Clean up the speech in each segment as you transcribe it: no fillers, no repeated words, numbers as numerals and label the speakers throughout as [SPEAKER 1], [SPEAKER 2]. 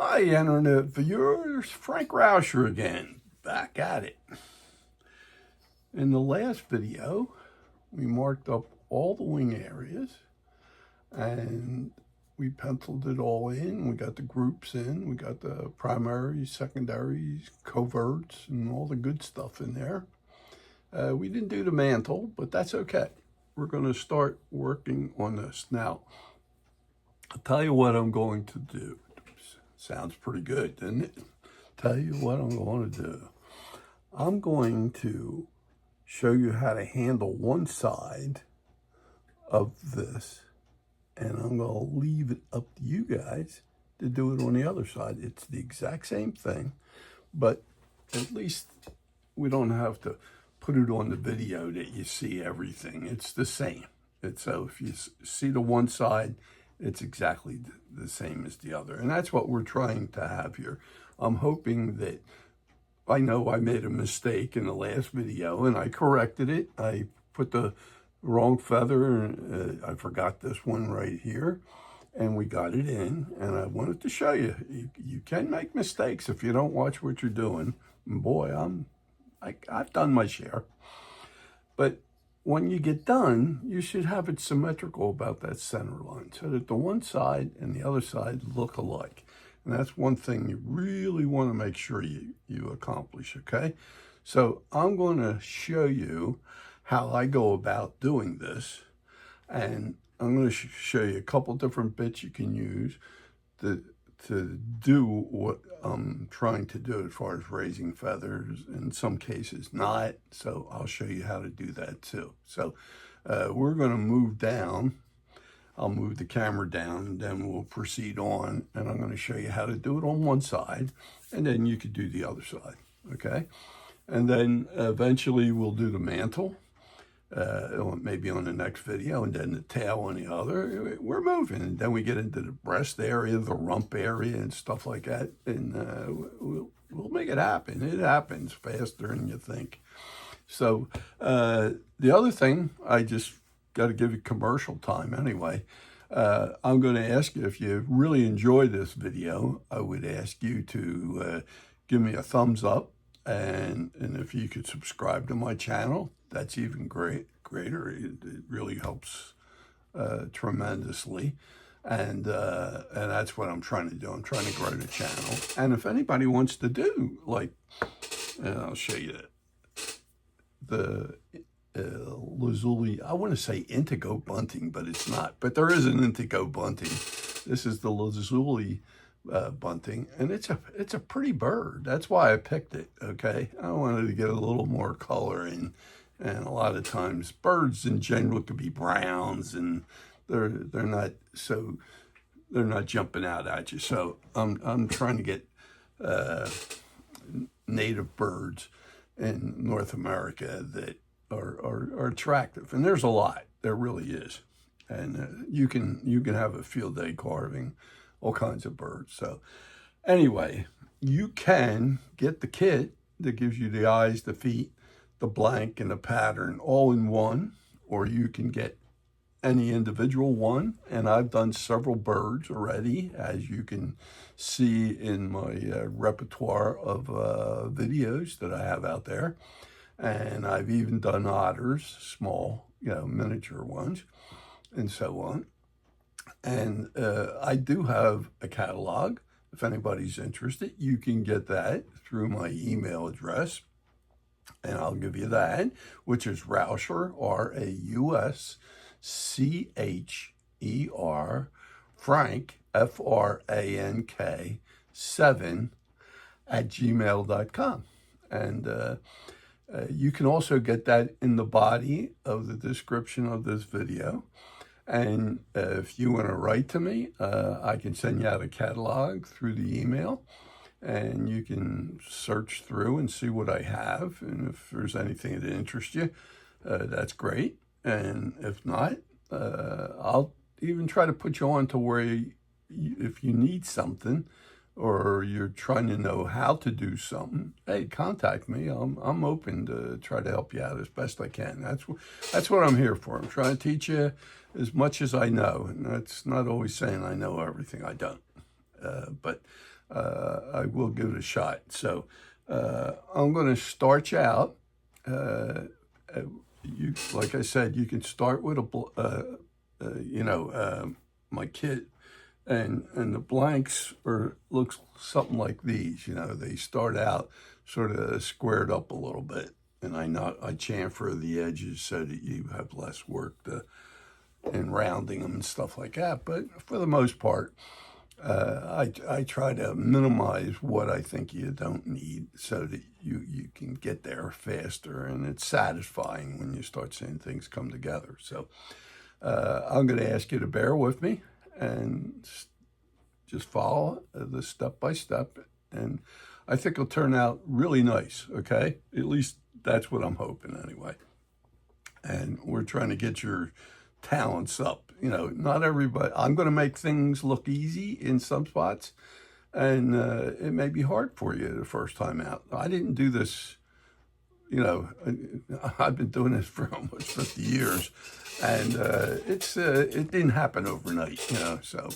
[SPEAKER 1] Hi, internet viewers. Frank Rauscher again, back at it. In the last video, we marked up all the wing areas and we penciled it all in. We got the groups in, we got the primaries, secondaries, coverts, and all the good stuff in there. We didn't do the mantle, but that's okay. We're going to start working on this. Now, I'll tell you what I'm going to do. Sounds pretty good, doesn't it? Tell you what I'm going to do. I'm going to show you how to handle one side of this, and I'm going to leave it up to you guys to do it on the other side. It's the exact same thing, but at least we don't have to put it on the video that you see everything. It's the same. So if you see the one side, it's exactly the same as the other. And that's what we're trying to have here. I'm hoping that, I know I made a mistake in the last video and I corrected it. I put the wrong feather, I forgot this one right here, and we got it in. And I wanted to show you, you can make mistakes if you don't watch what you're doing. And boy, I've done my share. But when you get done, you should have it symmetrical about that center line so that the one side and the other side look alike. And that's one thing you really want to make sure you accomplish, okay? So I'm going to show you how I go about doing this. And I'm going to show you a couple different bits you can use to do what I'm trying to do as far as raising feathers, in some cases not. So I'll show you how to do that too. So we're going to move down. I'll move the camera down and then we'll proceed on, and I'm going to show you how to do it on one side and then you could do the other side, okay? And then eventually we'll do the mantle, maybe on the next video, and then the tail on the other. We're moving, and then we get into the breast area, the rump area, and stuff like that, and we'll make it happen. It happens faster than you think. So the other thing, I just got to give you commercial time anyway. I'm going to ask you, if you really enjoy this video, I would ask you to give me a thumbs up, and if you could subscribe to my channel, that's even greater. It really helps tremendously. And that's what I'm trying to do. I'm trying to grow the channel. And if anybody wants to do, like, I'll show you the Lazuli, I want to say indigo bunting, but it's not. But there is an indigo bunting. This is the Lazuli bunting, and it's a pretty bird. That's why I picked it, okay? I wanted to get a little more color in. And a lot of times birds in general could be browns, and they're not jumping out at you. So I'm trying to get native birds in North America that are attractive, and there's a lot. There really is, and you can have a field day carving all kinds of birds. So anyway, you can get the kit that gives you the eyes, the feet, the blank, and the pattern all in one, or you can get any individual one. And I've done several birds already, as you can see in my repertoire of videos that I have out there. And I've even done otters, small, miniature ones, and so on. And I do have a catalog. If anybody's interested, you can get that through my email address. And I'll give you that, which is Rauscher, R-A-U-S-C-H-E-R, Frank, F-R-A-N-K, 7 @gmail.com. And you can also get that in the body of the description of this video. And if you want to write to me, I can send you out a catalog through the email. And you can search through and see what I have. And if there's anything that interests you, that's great. And if not, I'll even try to put you on to where if you need something, or you're trying to know how to do something, hey, contact me. I'm open to try to help you out as best I can. That's what I'm here for. I'm trying to teach you as much as I know. And that's not always saying I know everything. I don't. But I will give it a shot. So I'm going to start you out. Like I said, you can start with my kit, and the blanks looks something like these. They start out sort of squared up a little bit, and I chamfer the edges so that you have less work in rounding them and stuff like that. But for the most part, I try to minimize what I think you don't need so that you can get there faster, and it's satisfying when you start seeing things come together. So I'm going to ask you to bear with me and just follow the step by step, and I think it'll turn out really nice, okay? At least that's what I'm hoping anyway. And we're trying to get your talents up. Not everybody, I'm going to make things look easy in some spots, and it may be hard for you the first time out. I didn't do this, I've been doing this for almost 50 years, and it didn't happen overnight, so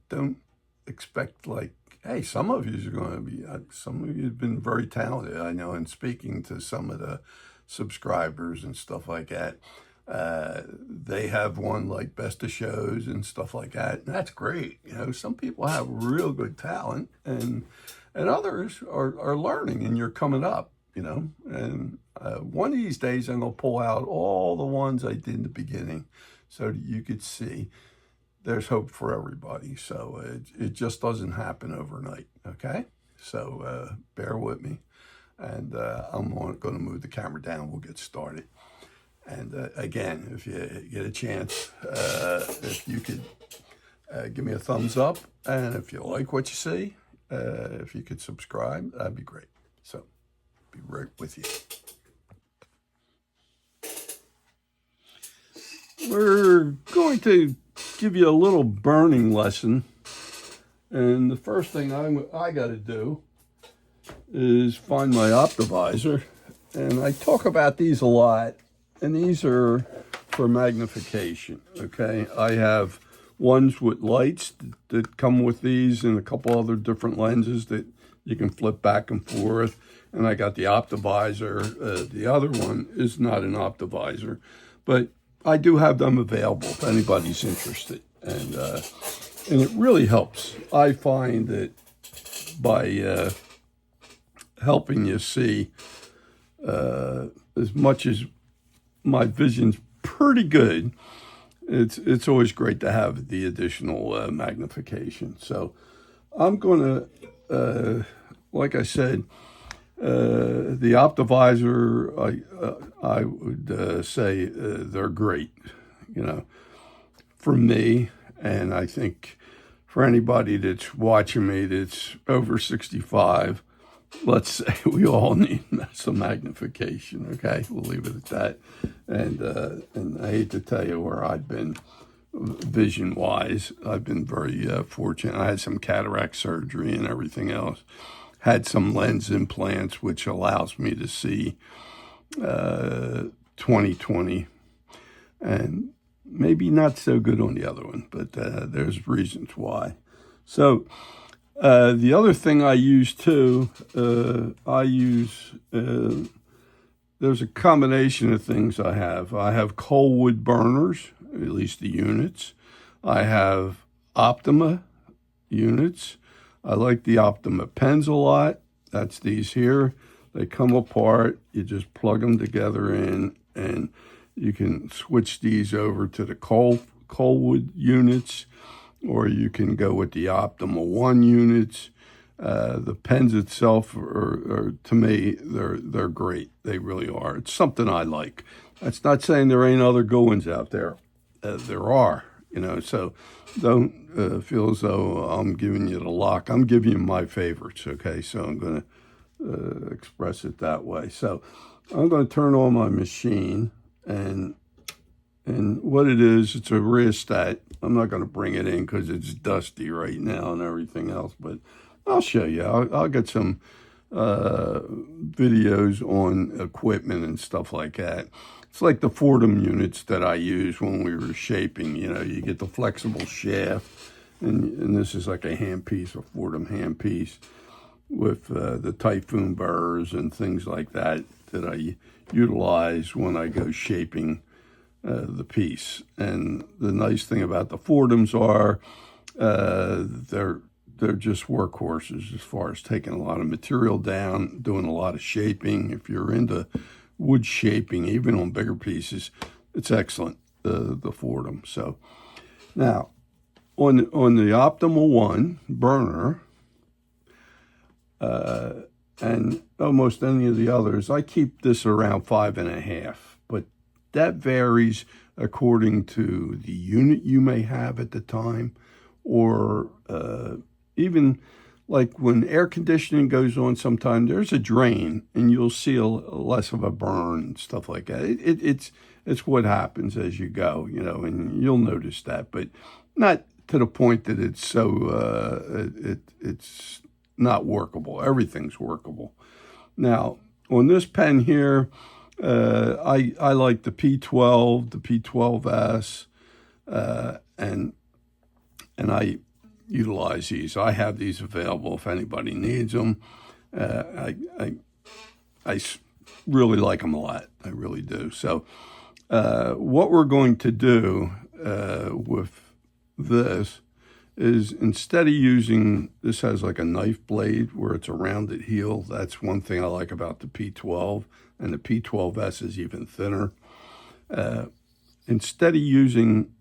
[SPEAKER 1] don't expect hey, some of you are going to be, some of you have been very talented, I know, in speaking to some of the subscribers and stuff like that. They have won like best of shows and stuff like that, and that's great. Some people have real good talent, and others are learning, and you're coming up, and one of these days I'm going to pull out all the ones I did in the beginning so that you could see there's hope for everybody. So it just doesn't happen overnight, okay? So bear with me, and I'm going to move the camera down. We'll get started. And again, if you get a chance, if you could give me a thumbs up, and if you like what you see, if you could subscribe, that'd be great. So be right with you. We're going to give you a little burning lesson, and the first thing I got to do is find my OptiVISOR, and I talk about these a lot, and these are for magnification, okay? I have ones with lights that come with these, and a couple other different lenses that you can flip back and forth, and I got the OptiVISOR. The other one is not an OptiVISOR, but I do have them available if anybody's interested, and it really helps. I find that by helping you see as much as my vision's pretty good, it's always great to have the additional magnification. So I'm going to, like I said, the OptiVISOR, I would say they're great, for me, and I think for anybody that's watching me that's over 65, let's say we all need some magnification, okay? We'll leave it at that. And I hate to tell you where I've been vision-wise. I've been very fortunate. I had some cataract surgery and everything else. Had some lens implants, which allows me to see 20/20, and maybe not so good on the other one, but there's reasons why. So the other thing I use too, there's a combination of things I have. I have Colwood burners, at least the units. I have Optima units. I like the Optima pens a lot. That's these here. They come apart. You just plug them together in, and you can switch these over to the Colwood units, or you can go with the Optima 1 units. The pens itself are to me, they're great. They really are. It's something I like. That's not saying there ain't other good ones out there. There are, so don't feel as though I'm giving you the lock. I'm giving you my favorites, okay? So I'm going to express it that way. So I'm going to turn on my machine, and what it is, it's a rheostat. I'm not going to bring it in because it's dusty right now and everything else, but I'll show you. I'll get some videos on equipment and stuff like that. It's like the Fordham units that I used when we were shaping. You get the flexible shaft, and this is like a handpiece, a Fordham handpiece with the typhoon burrs and things like that that I utilize when I go shaping the piece. And the nice thing about the Fordhams are they're just workhorses as far as taking a lot of material down, doing a lot of shaping. If you're into wood shaping, even on bigger pieces, it's excellent, the Fordham. So now on the Optima Woodburner, and almost any of the others, I keep this around 5.5, but that varies according to the unit you may have at the time, or even like when air conditioning goes on, sometimes there's a drain and you'll see less of a burn and stuff like that. It's what happens as you go, you know, and you'll notice that, but not to the point that it's so it's not workable. Everything's workable. Now on this pen here, I like the P12, the P12S, and I utilize these. I have these available if anybody needs them. I really like them a lot. I really do. So what we're going to do with this is, instead of using, this has like a knife blade where it's a rounded heel. That's one thing I like about the P12, and the P12S is even thinner. Instead of using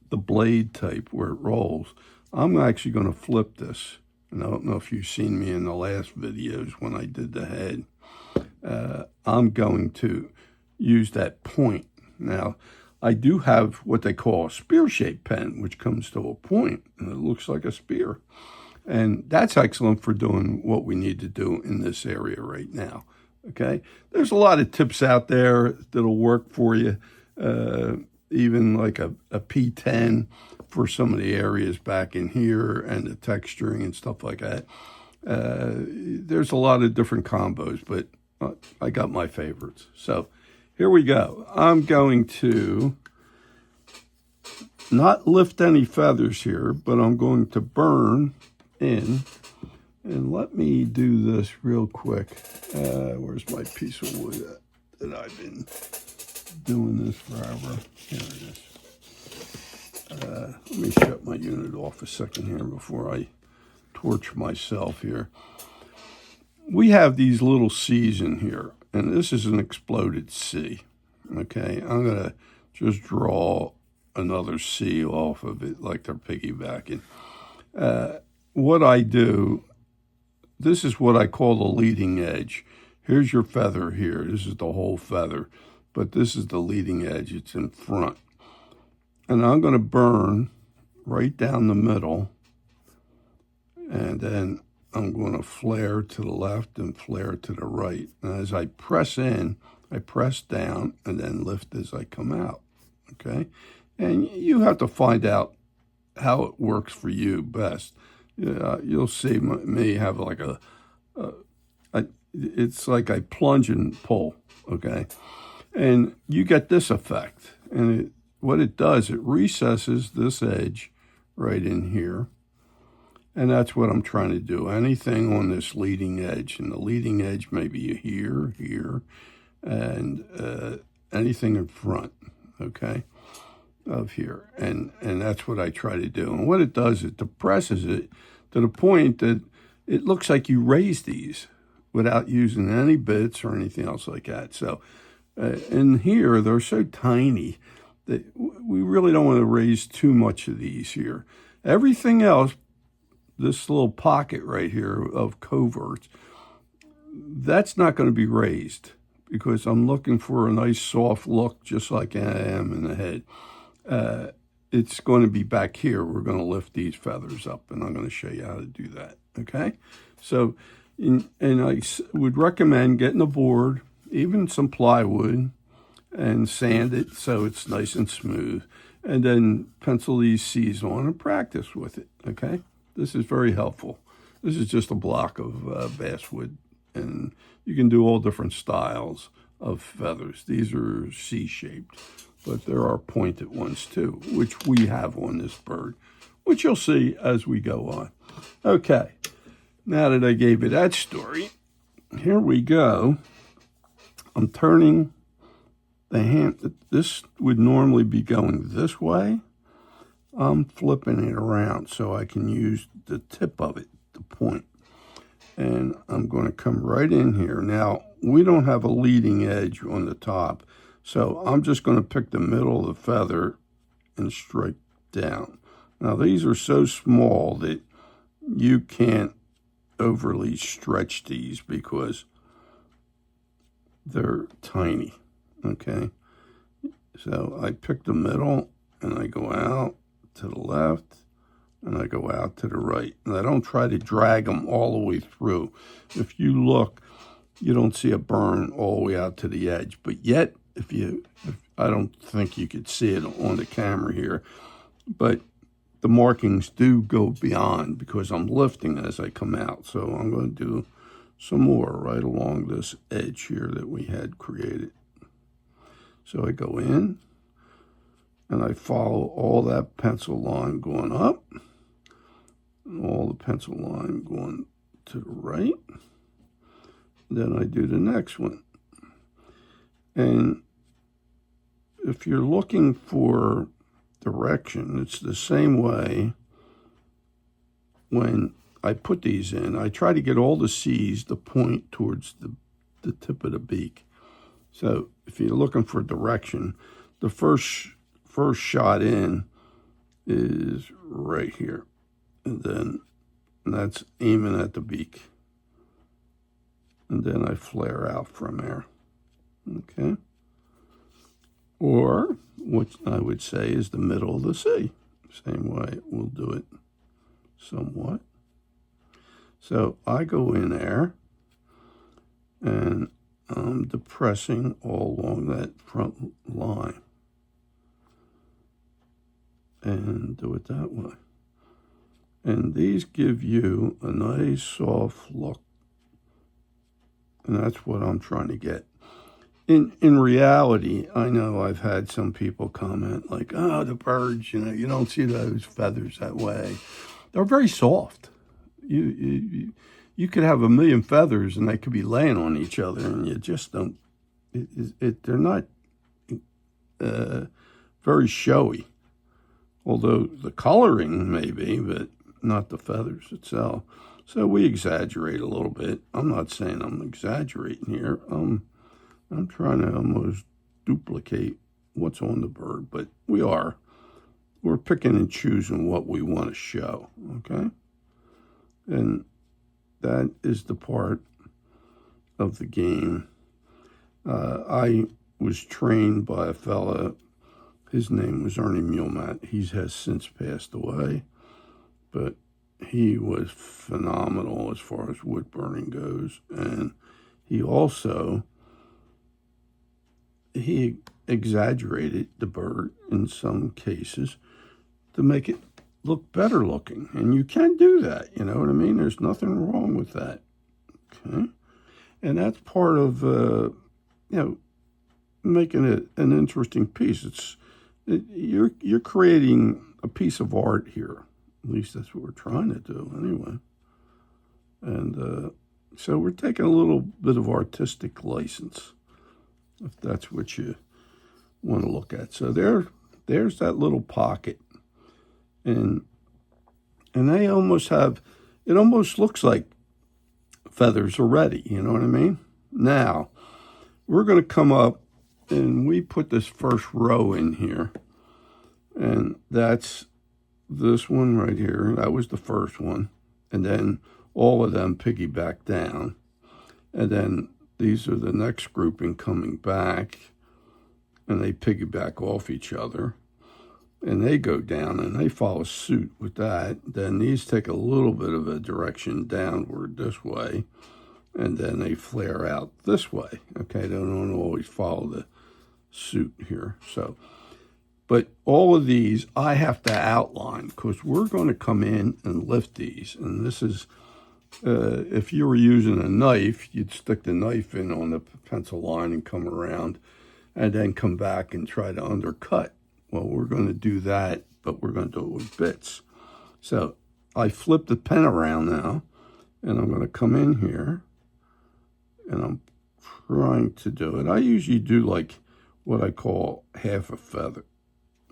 [SPEAKER 1] the blade type where it rolls, I'm actually going to flip this. And I don't know if you've seen me in the last videos when I did the head. I'm going to use that point. Now, I do have what they call a spear-shaped pen, which comes to a point, and it looks like a spear. And that's excellent for doing what we need to do in this area right now, okay? There's a lot of tips out there that'll work for you, even like a P10 for some of the areas back in here and the texturing and stuff like that. There's a lot of different combos, but I got my favorites. So here we go. I'm going to not lift any feathers here, but I'm going to burn in. And let me do this real quick. Where's my piece of wood that I've been doing this forever? Here it is. Let me shut my unit off a second here before I torch myself here. We have these little C's in here, and this is an exploded C. Okay, I'm going to just draw another C off of it like they're piggybacking. What I do, this is what I call the leading edge. Here's your feather here. This is the whole feather, but this is the leading edge. It's in front. And I'm going to burn right down the middle, and then I'm going to flare to the left and flare to the right. And as I press in, I press down and then lift as I come out, okay? And you have to find out how it works for you best. You'll see me have like it's like I plunge and pull, okay? And you get this effect. And what it does, it recesses this edge right in here. And that's what I'm trying to do. Anything on this leading edge, and the leading edge may be here, here, and anything in front, okay, of here. And that's what I try to do. And what it does, it depresses it to the point that it looks like you raise these without using any bits or anything else like that. So in here, they're so tiny that we really don't want to raise too much of these here. Everything else, this little pocket right here of coverts, that's not going to be raised because I'm looking for a nice soft look just like I am in the head. It's going to be back here. We're going to lift these feathers up, and I'm going to show you how to do that, okay? So, and I would recommend getting a board, even some plywood, and sand it so it's nice and smooth, and then pencil these C's on and practice with it, okay? This is very helpful. This is just a block of basswood, and you can do all different styles of feathers. These are C-shaped, but there are pointed ones too, which we have on this bird. which you'll see as we go on. Okay, now that I gave you that story, here we go. I'm turning the hand. This would normally be going this way. I'm flipping it around so I can use the tip of it, the point. And I'm going to come right in here. Now, we don't have a leading edge on the top, so I'm just going to pick the middle of the feather and strike down. Now, these are so small that you can't overly stretch these because they're tiny, okay? So I pick the middle and I go out to the left and I go out to the right. And I don't try to drag them all the way through. If you look, you don't see a burn all the way out to the edge. But yet, I don't think you could see it on the camera here, but the markings do go beyond because I'm lifting as I come out. So I'm going to do some more right along this edge here that we had created. So I go in and I follow all that pencil line going up and all the pencil line going to the right. Then I do the next one. And if you're looking for direction, it's the same way when I put these in. I try to get all the C's to point towards the tip of the beak. So if you're looking for direction, the first shot in is right here. And then that's aiming at the beak. And then I flare out from there. Okay? Or what I would say is the middle of the C. Same way we'll do it somewhat. So I go in there and I'm depressing all along that front line and do it that way. And these give you a nice soft look. And that's what I'm trying to get. In reality, I know I've had some people comment like, oh, the birds, you don't see those feathers that way. They're very soft. You could have a million feathers and they could be laying on each other and you just don't, they're not very showy. Although the coloring may be, but not the feathers itself. So we exaggerate a little bit. I'm not saying I'm exaggerating here. I'm trying to almost duplicate what's on the bird, but we're picking and choosing what we want to show, okay? And that is the part of the game. I was trained by a fella, his name was Ernie Mulemat. He has since passed away, but he was phenomenal as far as wood burning goes. And he also, he exaggerated the bird in some cases to make it look better looking. And you can do that, you know what I mean? There's nothing wrong with that, okay? And that's part of, making it an interesting piece. You're creating a piece of art here. At least that's what we're trying to do anyway. And so we're taking a little bit of artistic license, if that's what you want to look at. So there's that little pocket. And they almost have, it almost looks like feathers already, you know what I mean? Now, we're going to come up and we put this first row in here. And that's this one right here. That was the first one. And then all of them piggyback down. And then these are the next grouping coming back. And they piggyback off each other. And they go down and they follow suit with that. Then these take a little bit of a direction downward this way. And then they flare out this way. Okay, they don't always follow the suit here. So, but all of these I have to outline because we're going to come in and lift these. And this is, if you were using a knife, you'd stick the knife in on the pencil line and come around and then come back and try to undercut. Well, we're going to do that, but we're going to do it with bits. So I flip the pen around now, and I'm going to come in here, and I'm trying to do it. I usually do like what I call half a feather,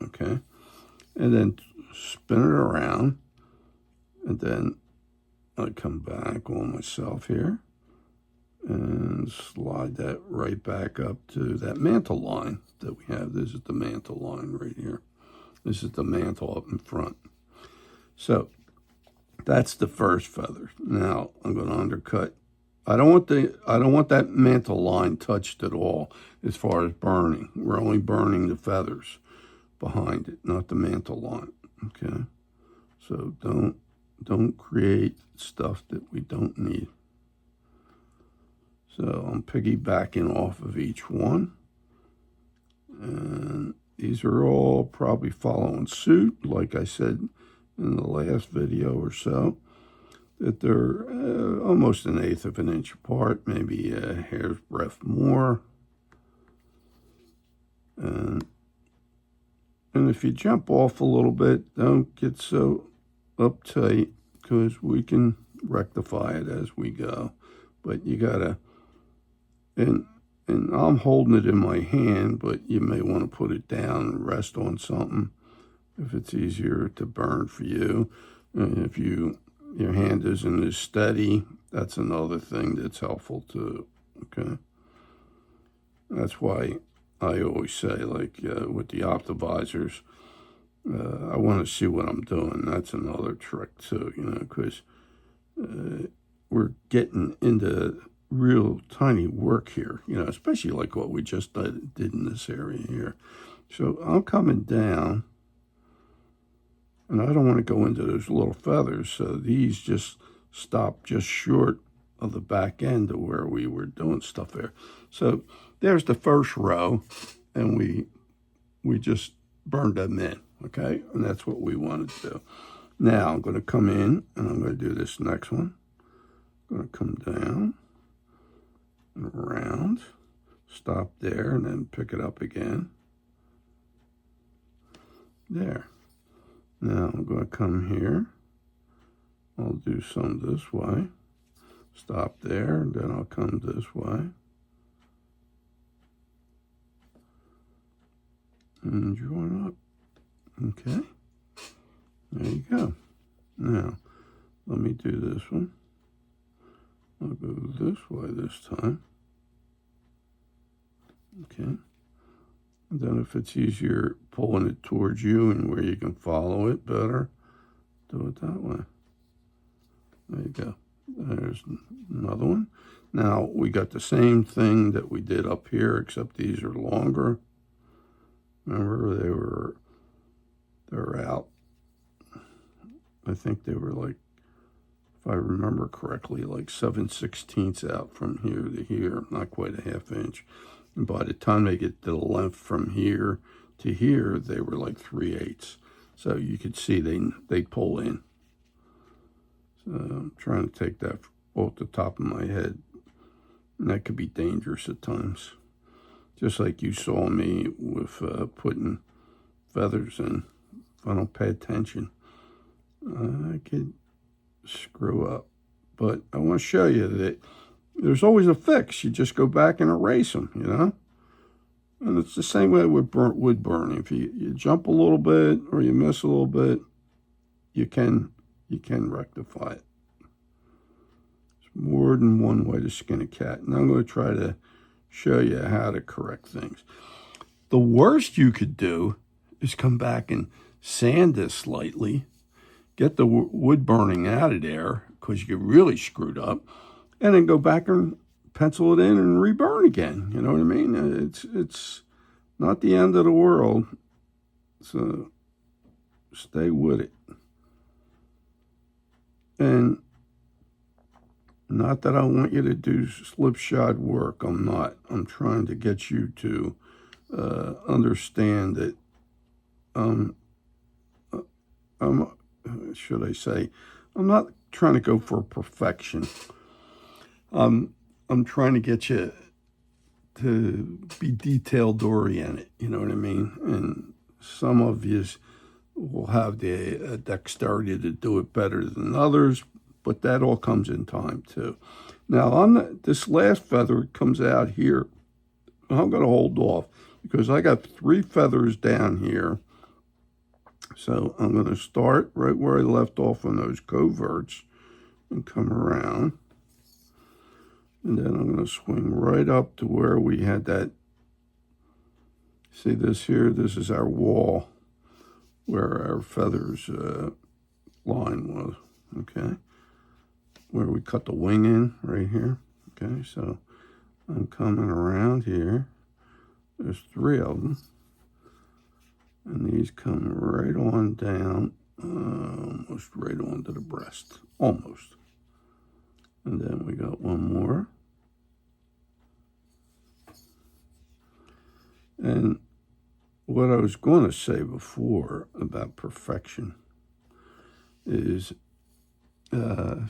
[SPEAKER 1] okay? And then spin it around, and then I come back on myself here and slide that right back up to that mantle line that we have. This is the mantle line right here. This is the mantle up in front. So that's the first feather. Now I'm going to undercut. I don't want that mantle line touched at all as far as burning. We're only burning the feathers behind it, not the mantle line. Okay. So don't create stuff that we don't need. So I'm piggybacking off of each one. And these are all probably following suit, like I said in the last video or so, that they're almost 1/8 of an inch apart, maybe a hair's breadth more. And if you jump off a little bit, don't get so uptight, because we can rectify it as we go. But you gotta, and I'm holding it in my hand, but you may want to put it down and rest on something if it's easier to burn for you. And if your hand isn't as steady, that's another thing that's helpful too, okay? That's why I always say, like with the OptiVISORs, I want to see what I'm doing. That's another trick too, you know, because we're getting into real tiny work here, you know, especially like what we just did in this area here. So I'm coming down, and I don't want to go into those little feathers, so these just stop just short of the back end of where we were doing stuff there. So there's the first row, and we just burned them in, okay? And that's what we wanted to do. Now I'm going to come in, and I'm going to do this next one. I'm going to come down and around, stop there, and then pick it up again. There. Now I'm going to come here. I'll do some this way. Stop there, and then I'll come this way. And join up. Okay. There you go. Now, let me do this one. I'll go this way this time. Okay. And then if it's easier pulling it towards you and where you can follow it better, do it that way. There you go. There's another one. Now we got the same thing that we did up here, except these are longer. Remember, they're out. I think they were like, if I remember correctly, like 7/16 out from here to here, not quite a ½ inch. And by the time they get to the length from here to here, they were like 3/8. So you could see they pull in. So I'm trying to take that off the top of my head. And that could be dangerous at times. Just like you saw me with putting feathers in. If I don't pay attention, I could screw up. But I want to show you that there's always a fix. You just go back and erase them, you know? And it's the same way with wood burning. If you jump a little bit or you miss a little bit, you can rectify it. There's more than one way to skin a cat. And I'm going to try to show you how to correct things. The worst you could do is come back and sand this slightly, get the wood burning out of there because you get really screwed up, and then go back and pencil it in and reburn again. You know what I mean? It's not the end of the world. So stay with it. And not that I want you to do slipshod work. I'm not. I'm trying to get you to understand that should I say, I'm not trying to go for perfection. I'm trying to get you to be detailed oriented, you know what I mean? And some of you will have the dexterity to do it better than others, but that all comes in time too. Now on this last feather, it comes out here. I'm going to hold off because I got 3 feathers down here. So I'm going to start right where I left off on those coverts and come around. And then I'm going to swing right up to where we had that. See this here? This is our wall where our feathers line was, okay? Where we cut the wing in right here, okay? So I'm coming around here. There's 3 of them. And these come right on down, almost right onto the breast, almost. And then we got one more. And what I was going to say before about perfection is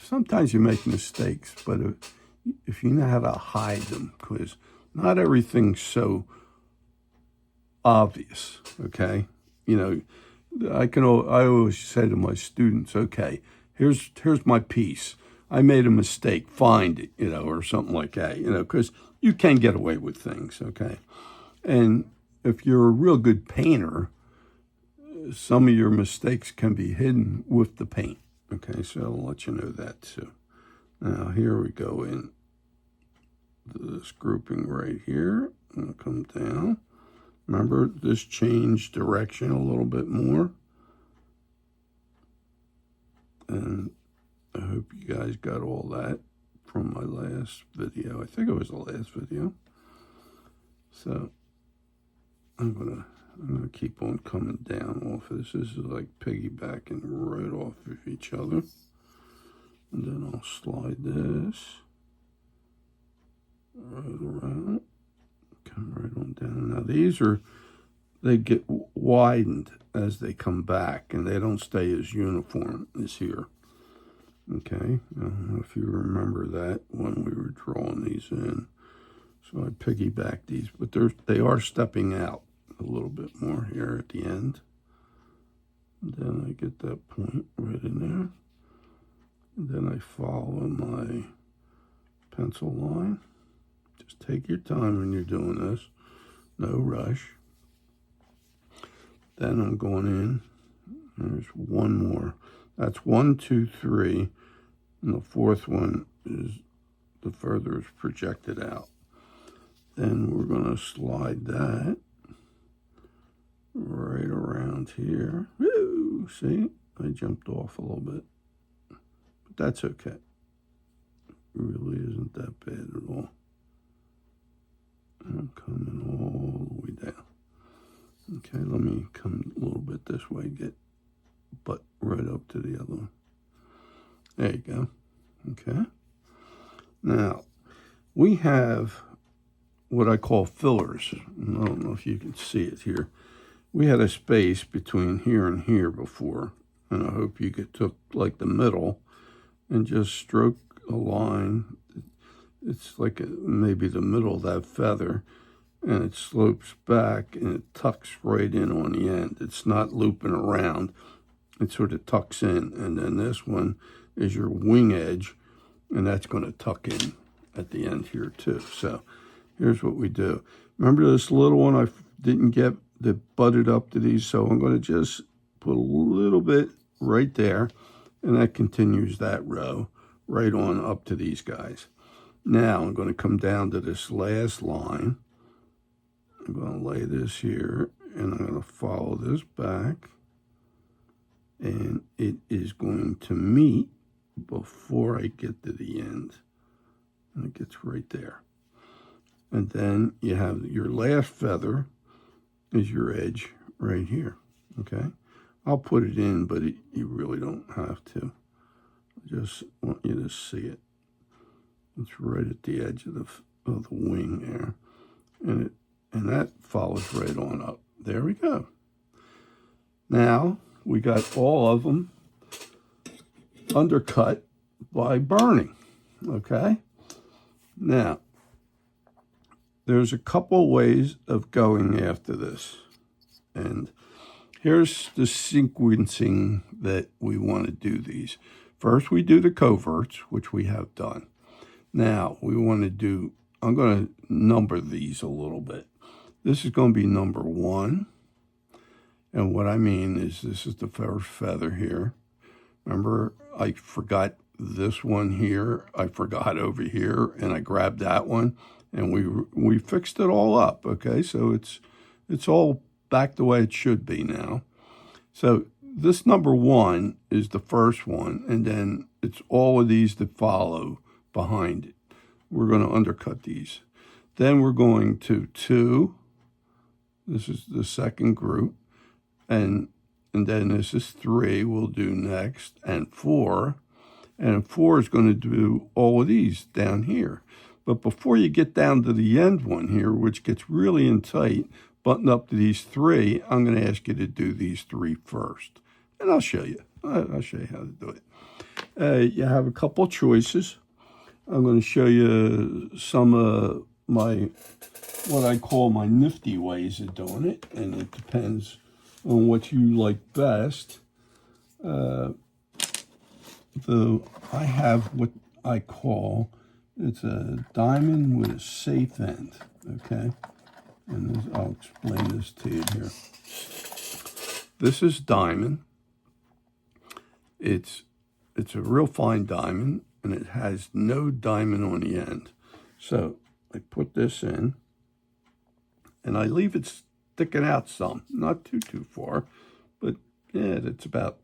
[SPEAKER 1] sometimes you make mistakes, but if you know how to hide them, because not everything's so obvious, okay? You know, I always say to my students, okay, here's my piece. I made a mistake, find it, you know, or something like that, you know, because you can get away with things, okay? And if you're a real good painter, some of your mistakes can be hidden with the paint, okay? So I'll let you know that too. Now here we go in this grouping right here. I'm gonna come down. Remember, this changed direction a little bit more. And I hope you guys got all that from my last video. I think it was the last video. So I'm gonna keep on coming down off of this. This is like piggybacking right off of each other. And then I'll slide this right around. Come right on down. Now these they get widened as they come back, and they don't stay as uniform as here. Okay, I don't know if you remember that when we were drawing these in. So I piggyback these, but they are stepping out a little bit more here at the end. And then I get that point right in there. And then I follow my pencil line. Just take your time when you're doing this. No rush. Then I'm going in. There's one more. That's 1, 2, 3. And the 4th one is the further it's projected out. Then we're going to slide that right around here. Woo! See? I jumped off a little bit. But that's okay. It really isn't that bad at all. I'm coming all the way down. Okay, let me come a little bit this way, get butt right up to the other one. There you go. Okay. Now, we have what I call fillers. I don't know if you can see it here. We had a space between here and here before, and I hope you took like the middle and just stroke a line. It's like maybe the middle of that feather, and it slopes back and it tucks right in on the end. It's not looping around. It sort of tucks in, and then this one is your wing edge, and that's going to tuck in at the end here too. So here's what we do. Remember this little one I didn't get that butted up to these, so I'm going to just put a little bit right there, and that continues that row right on up to these guys. Now I'm going to come down to this last line. I'm going to lay this here, and I'm going to follow this back, and it is going to meet before I get to the end, and it gets right there. And then you have your last feather is your edge right here, okay? I'll put it in, but you really don't have to. I just want you to see it. It's right at the edge of the wing there, and that follows right on up. There we go. Now we got all of them undercut by burning. Okay. Now there's a couple ways of going after this, and here's the sequencing that we want to do these. First, we do the coverts, which we have done. Now, we want to do, I'm going to number these a little bit. This is going to be number 1. And what I mean is this is the first feather here. Remember, I forgot this one here. I forgot over here, and I grabbed that one, and we fixed it all up, okay? So it's all back the way it should be now. So this number 1 is the first one, and then it's all of these that follow behind it. We're going to undercut these. Then we're going to 2. This is the second group. And then this is 3 we'll do next, and 4. And 4 is going to do all of these down here. But before you get down to the end one here, which gets really in tight, button up to these 3, I'm going to ask you to do these 3 first. And I'll show you. I'll show you how to do it. You have a couple choices. I'm going to show you some of what I call my nifty ways of doing it. And it depends on what you like best. I have what I call, it's a diamond with a safe end, okay? And I'll explain this to you here. This is diamond. It's a real fine diamond, and it has no diamond on the end. So I put this in, and I leave it sticking out some, not too far, but yeah, it's about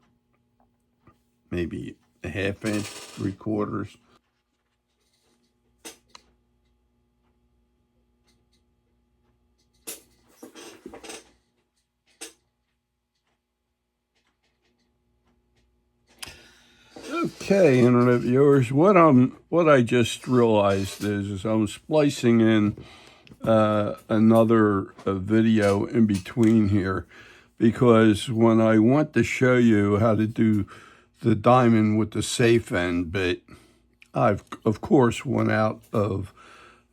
[SPEAKER 1] maybe a 1/2 inch, 3/4. Okay, internet viewers, what I just realized is I'm splicing in another video in between here, because when I want to show you how to do the diamond with the safe end bit, I've of course went out of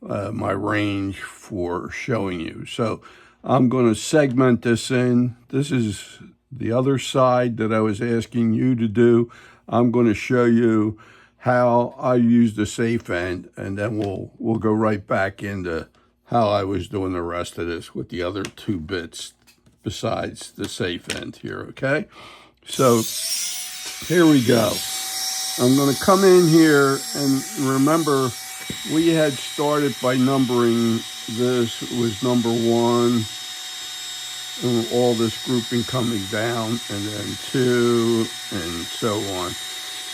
[SPEAKER 1] my range for showing you. So I'm going to segment this in. This is the other side that I was asking you to do. I'm going to show you how I use the safe end, and then we'll go right back into how I was doing the rest of this with the other 2 bits besides the safe end here, okay? So here we go. I'm going to come in here, and remember, we had started by numbering. This was number 1, and all this grouping coming down, and then 2, and so on.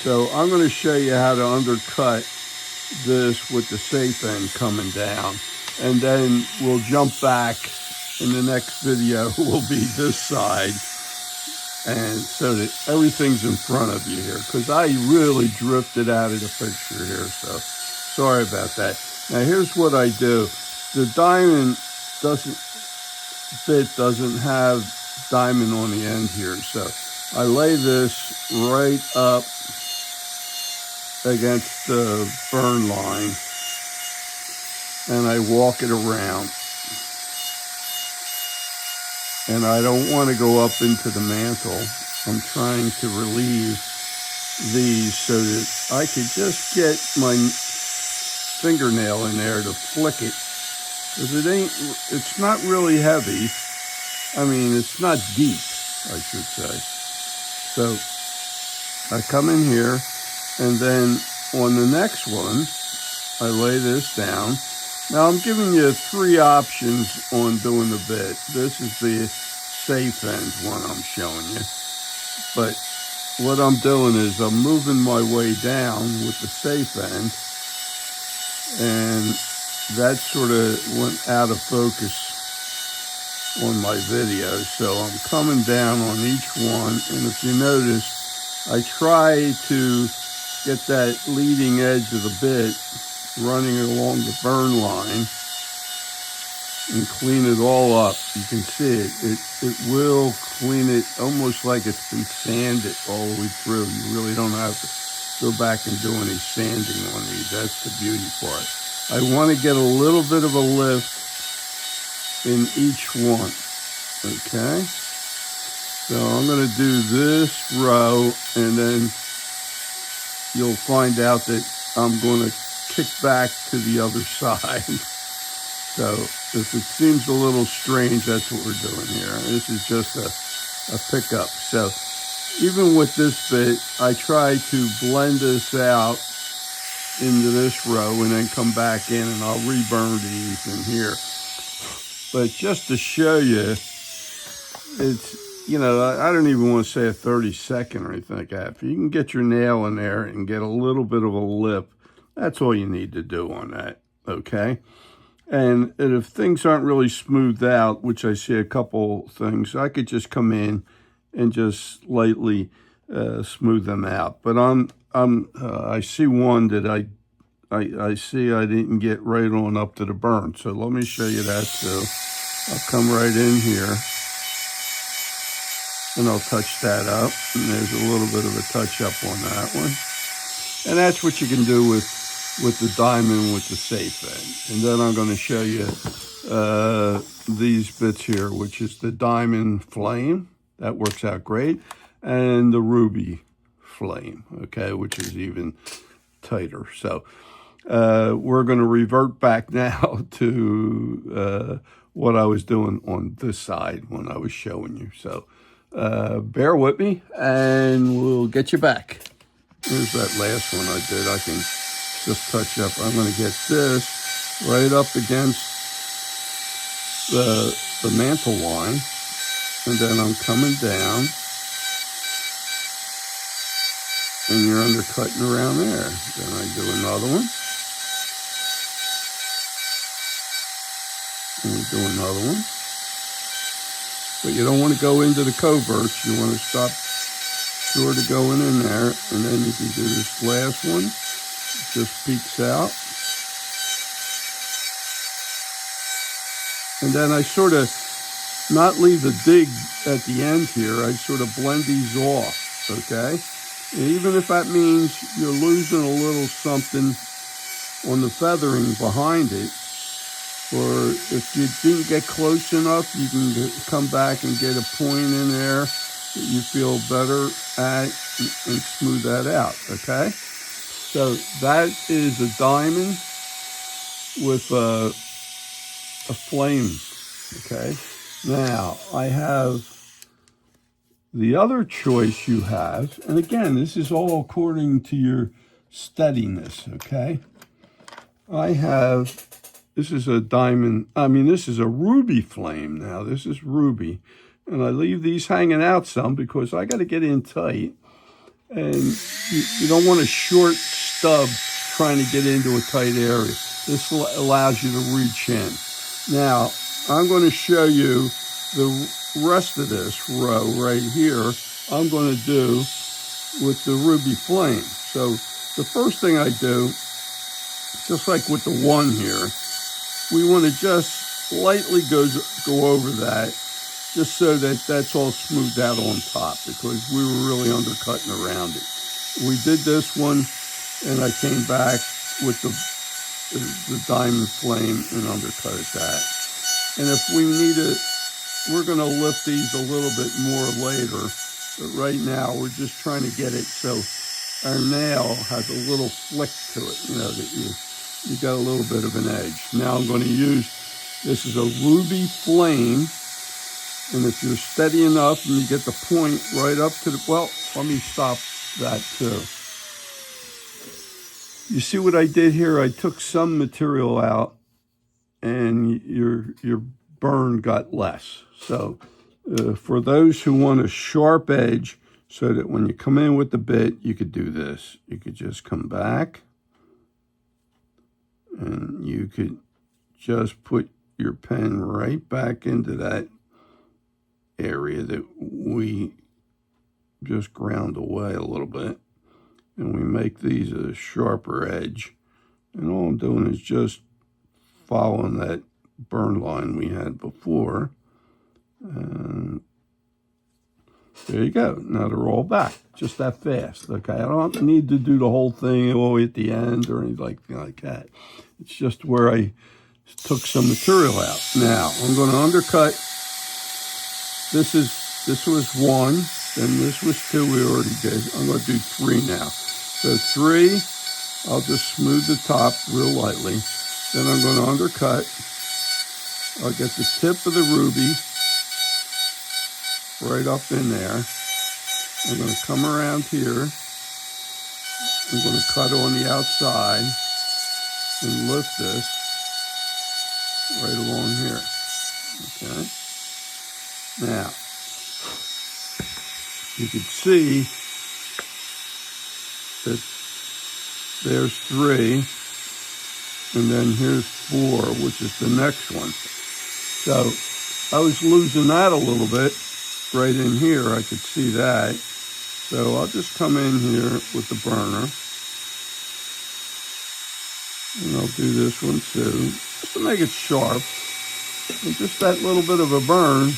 [SPEAKER 1] So I'm going to show you how to undercut this with the safe end coming down, and then we'll jump back in the next video. Will be this side, and so that everything's in front of you here, because I really drifted out of the picture here, so sorry about that. Now here's what I do. The diamond doesn't have diamond on the end here, so I lay this right up against the burn line, and I walk it around, and I don't want to go up into the mantle. I'm trying to relieve these so that I could just get my fingernail in there to flick it, because it's not really heavy. I mean, it's not deep, I should say. So I come in here, and then on the next one, I lay this down. Now I'm giving you 3 options on doing the bit. This is the safe end one I'm showing you. But what I'm doing is I'm moving my way down with the safe end, and that sort of went out of focus on my video. So I'm coming down on each one, and if you notice, I try to get that leading edge of the bit running along the burn line and clean it all up. You can see it will clean it almost like it's been sanded all the way through. You really don't have to go back and do any sanding on these. That's the beauty part. I want to get a little bit of a lift in each one, okay? So I'm going to do this row, and then you'll find out that I'm going to kick back to the other side. So if it seems a little strange, that's what we're doing here. This is just a pickup. So even with this bit, I try to blend this out into this row and then come back in, and I'll reburn these in here. But just to show you, it's, you know, I don't even want to say a 30-second or anything like that. If you can get your nail in there and get a little bit of a lip, that's all you need to do on that, okay? And if things aren't really smoothed out, which I see a couple things, I could just come in and just lightly smooth them out. But I see one that I see I didn't get right on up to the burn. So let me show you that too. I'll come right in here and I'll touch that up. And there's a little bit of a touch up on that one. And that's what you can do with the diamond with the safe end. And then I'm going to show you these bits here, which is the diamond flame. That works out great. And the ruby flame, okay, which is even tighter. So we're going to revert back now to what I was doing on this side when I was showing you. So bear with me and we'll get you back. Here's that last one I did. I can just touch up. I'm going to get this right up against the mantle line, and then I'm coming down, and you're undercutting around there. Then I do another one, and we do another one. But you don't want to go into the coverts. You want to stop short of going in there, and then you can do this last one. It just peeks out. And then I sort of not leave the dig at the end here. I sort of blend these off, okay? And even if that means you're losing a little something on the feathering behind it, or if you didn't get close enough, you can come back and get a point in there that you feel better at and smooth that out, okay? So that is a diamond with a flame, okay? Now, I have the other choice you have, and again, this is all according to your steadiness, okay? I have, this is a diamond, this is a ruby flame now. This is ruby. And I leave these hanging out some because I got to get in tight. And you don't want a short stub trying to get into a tight area. This allows you to reach in. Now, I'm going to show you the rest of this row right here. I'm going to do with the ruby flame. So the first thing I do, just like with the one here, we want to just lightly go over that, just so that that's all smoothed out on top, because we were really undercutting around it. We did this one, and I came back with the diamond flame and undercut that. And if we need it, we're going to lift these a little bit more later. But right now, we're just trying to get it so our nail has a little flick to it, that you got a little bit of an edge. Now I'm going to use, this is a ruby flame. And if you're steady enough and you get the point right up to the, well, let me stop that too. You see what I did here? I took some material out and your burn got less. So for those who want a sharp edge, so that when you come in with the bit, you could do this. You could just come back and you could just put your pen right back into that area that we just ground away a little bit, and we make these a sharper edge. And all I'm doing is just following that burn line we had before. And there you go. Now they're all back, just that fast. Okay, I don't need to do the whole thing all the way at the end or anything like that. It's just where I took some material out. Now I'm going to undercut. This is This was 1, then this was 2 we already did. I'm going to do 3 now. So 3, I'll just smooth the top real lightly. Then I'm going to undercut. I'll get the tip of the ruby right up in there. I'm going to come around here. I'm going to cut on the outside and lift this right along here. Okay. Now, you can see that there's 3, and then here's 4, which is the next one. So I was losing that a little bit right in here. I could see that. So I'll just come in here with the burner. And I'll do this one too, just to make it sharp. And just that little bit of a burn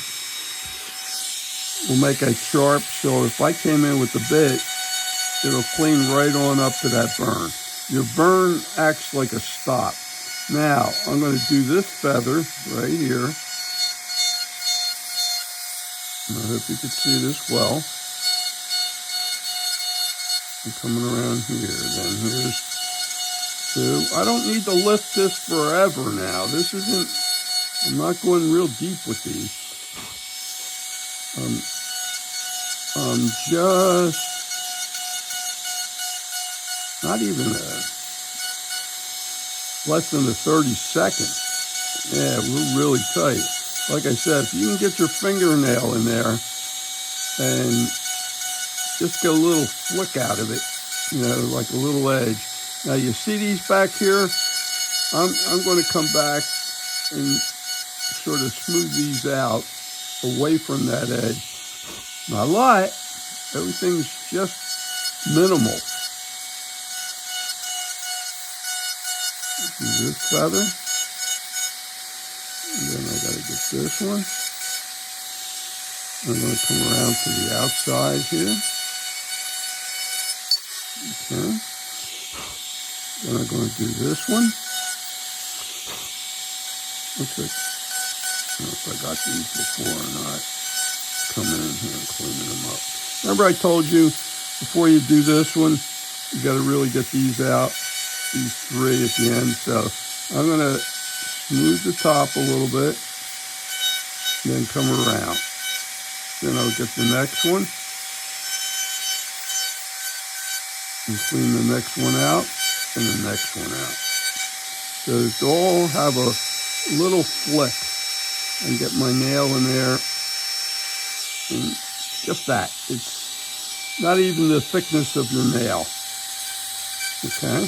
[SPEAKER 1] will make it sharp. So if I came in with the bit, it'll clean right on up to that burn. Your burn acts like a stop. Now, I'm going to do this feather right here. And I hope you can see this well. I'm coming around here. Then here's 2. I don't need to lift this forever now. This isn't, I'm not going real deep with these. I'm just, not even less than a 32nd. Yeah, we're really tight. Like I said, if you can get your fingernail in there and just get a little flick out of it, you know, like a little edge. Now you see these back here? I'm going to come back and sort of smooth these out away from that edge. Not a lot. Everything's just minimal. Do this feather. And then I got to get this one. I'm going to come around to the outside here. Okay. Then I'm going to do this one. Looks like, I don't know if I got these before or not. Coming in here and cleaning them up. Remember I told you, before you do this one, you got to really get these out, these 3 at the end. So I'm going to smooth the top a little bit, then come around. Then I'll get the next one and clean the next one out and the next one out. So to all have a little flick and get my nail in there. And just that. It's not even the thickness of your nail. Okay?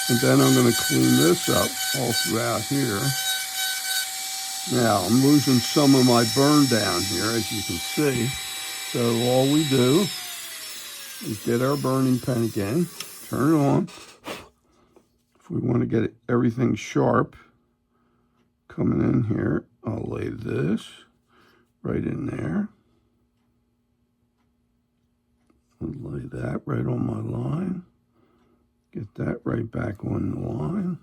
[SPEAKER 1] And then I'm going to clean this up all throughout here. Now, I'm losing some of my burn down here, as you can see. So all we do is get our burning pen again, turn it on. If we want to get everything sharp, coming in here, I'll lay this right in there. I'll lay that right on my line. Get that right back on the line.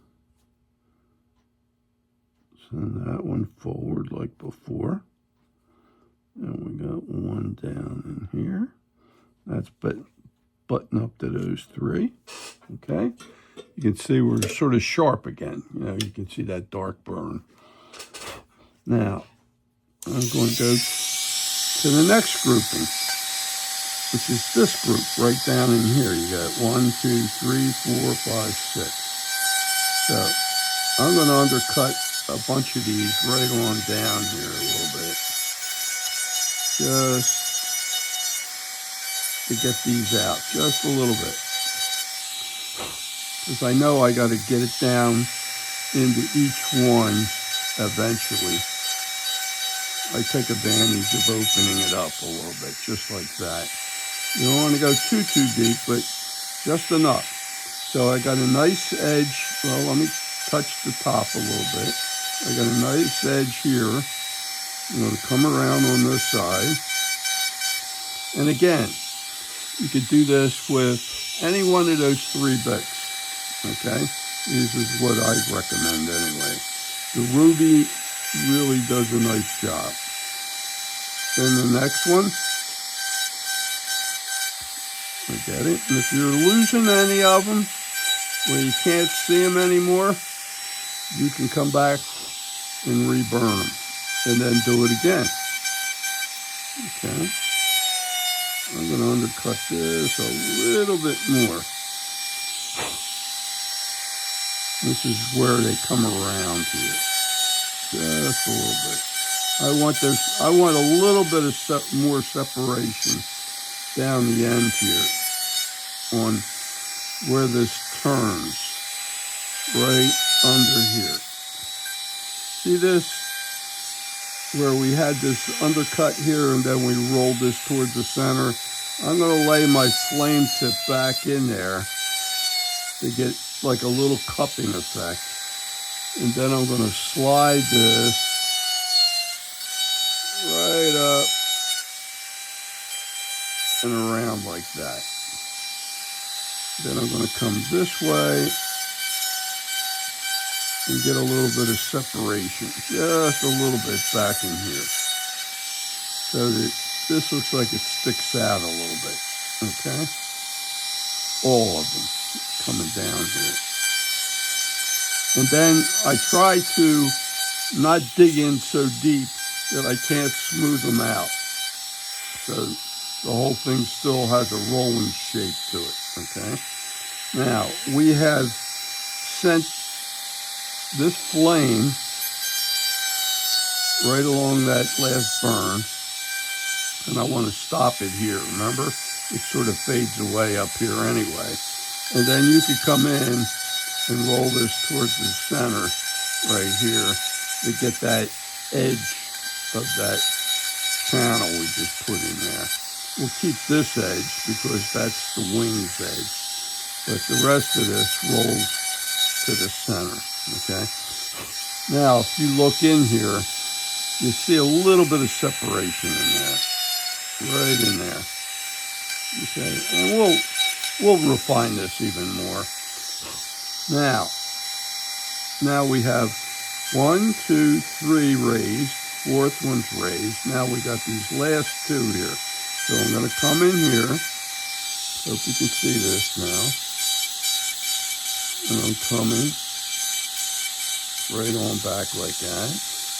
[SPEAKER 1] Send that one forward like before. And we got one down in here. That's button up to those 3. Okay. You can see we're sort of sharp again. You know, you can see that dark burn. Now, I'm going to go to the next grouping, which is this group right down in here. You got 1, 2, 3, 4, 5, 6. So I'm going to undercut a bunch of these right on down here a little bit, just to get these out just a little bit, because I know I got to get it down into each one eventually. I take advantage of opening it up a little bit, just like that. You don't want to go too deep, but just enough. So I got a nice edge. Well, let me touch the top a little bit. I got a nice edge here. I'm going to come around on this side. And again, you could do this with any one of those 3 bits. Okay? This is what I recommend anyway. The ruby really does a nice job. Then the next one. I get it. And if you're losing any of them, where you can't see them anymore, you can come back and reburn them. And then do it again. Okay. I'm going to undercut this a little bit more. This is where they come around here. Just a little bit. I want a little bit of more separation down the end here on where this turns, right under here. See this? Where we had this undercut here and then we rolled this towards the center. I'm going to lay my flame tip back in there to get like a little cupping effect. And then I'm going to slide this right up and around like that. Then I'm going to come this way and get a little bit of separation, just a little bit back in here. So that this looks like it sticks out a little bit, okay? All of them coming down here. And then I try to not dig in so deep that I can't smooth them out. So the whole thing still has a rolling shape to it, okay? Now, we have sent this flame right along that last burn, and I want to stop it here. Remember, it sort of fades away up here anyway. And then you could come in and roll this towards the center right here to get that edge of that channel we just put in there. We'll keep this edge because that's the wings edge, but the rest of this rolls to the center, okay? Now, if you look in here, you see a little bit of separation in there, right in there, okay? And we'll refine this even more. Now we have 1, 2, 3 raised, fourth one's raised. Now we got these last two here. So I'm going to come in here. Hope you can see this now. And I'm coming right on back like that.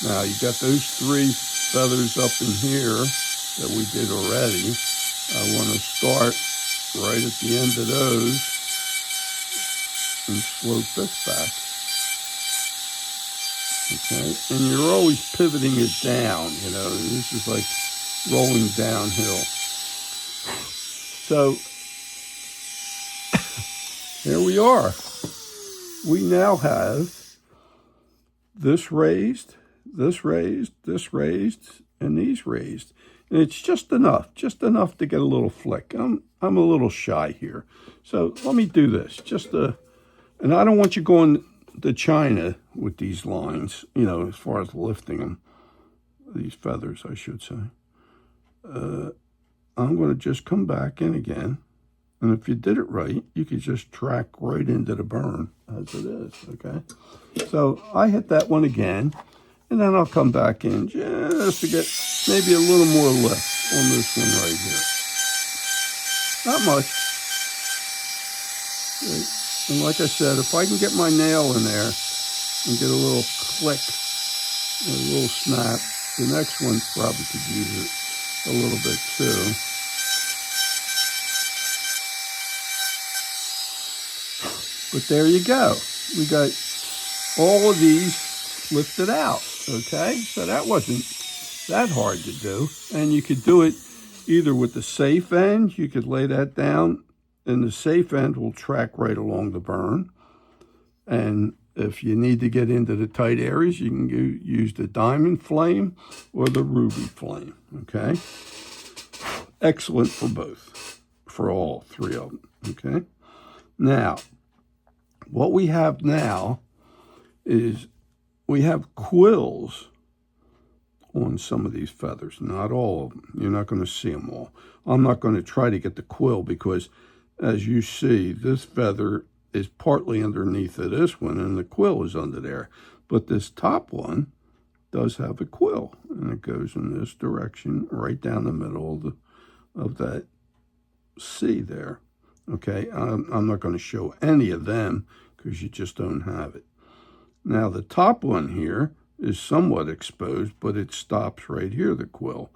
[SPEAKER 1] Now you got those 3 feathers up in here that we did already. I want to start right at the end of those and slope this back. Okay, and you're always pivoting it down, you know, this is like rolling downhill. So, here we are. We now have this raised, this raised, this raised, and these raised. And it's just enough to get a little flick. I'm a little shy here. So let me do this, and I don't want you going to China with these lines, you know, as far as lifting them, these feathers, I should say. I'm going to just come back in again. And if you did it right, you could just track right into the burn as it is, okay? So I hit that one again, and then I'll come back in just to get maybe a little more lift on this one right here. Not much. Okay. And like I said, if I can get my nail in there and get a little click, a little snap, the next one probably could use it a little bit too. But there you go. We got all of these lifted out, okay? So that wasn't that hard to do. And you could do it either with the safe end. You could lay that down, and the safe end will track right along the burn. And if you need to get into the tight areas, you can use the diamond flame or the ruby flame, okay? Excellent for both, for all 3 of them, okay? Now, what we have now is we have quills on some of these feathers, not all of them. You're not going to see them all. I'm not going to try to get the quill because, as you see, this feather is partly underneath of this one and the quill is under there. But this top one does have a quill, and it goes in this direction right down the middle of that C there. Okay, I'm not going to show any of them because you just don't have it. Now the top one here is somewhat exposed, but it stops right here, the quill.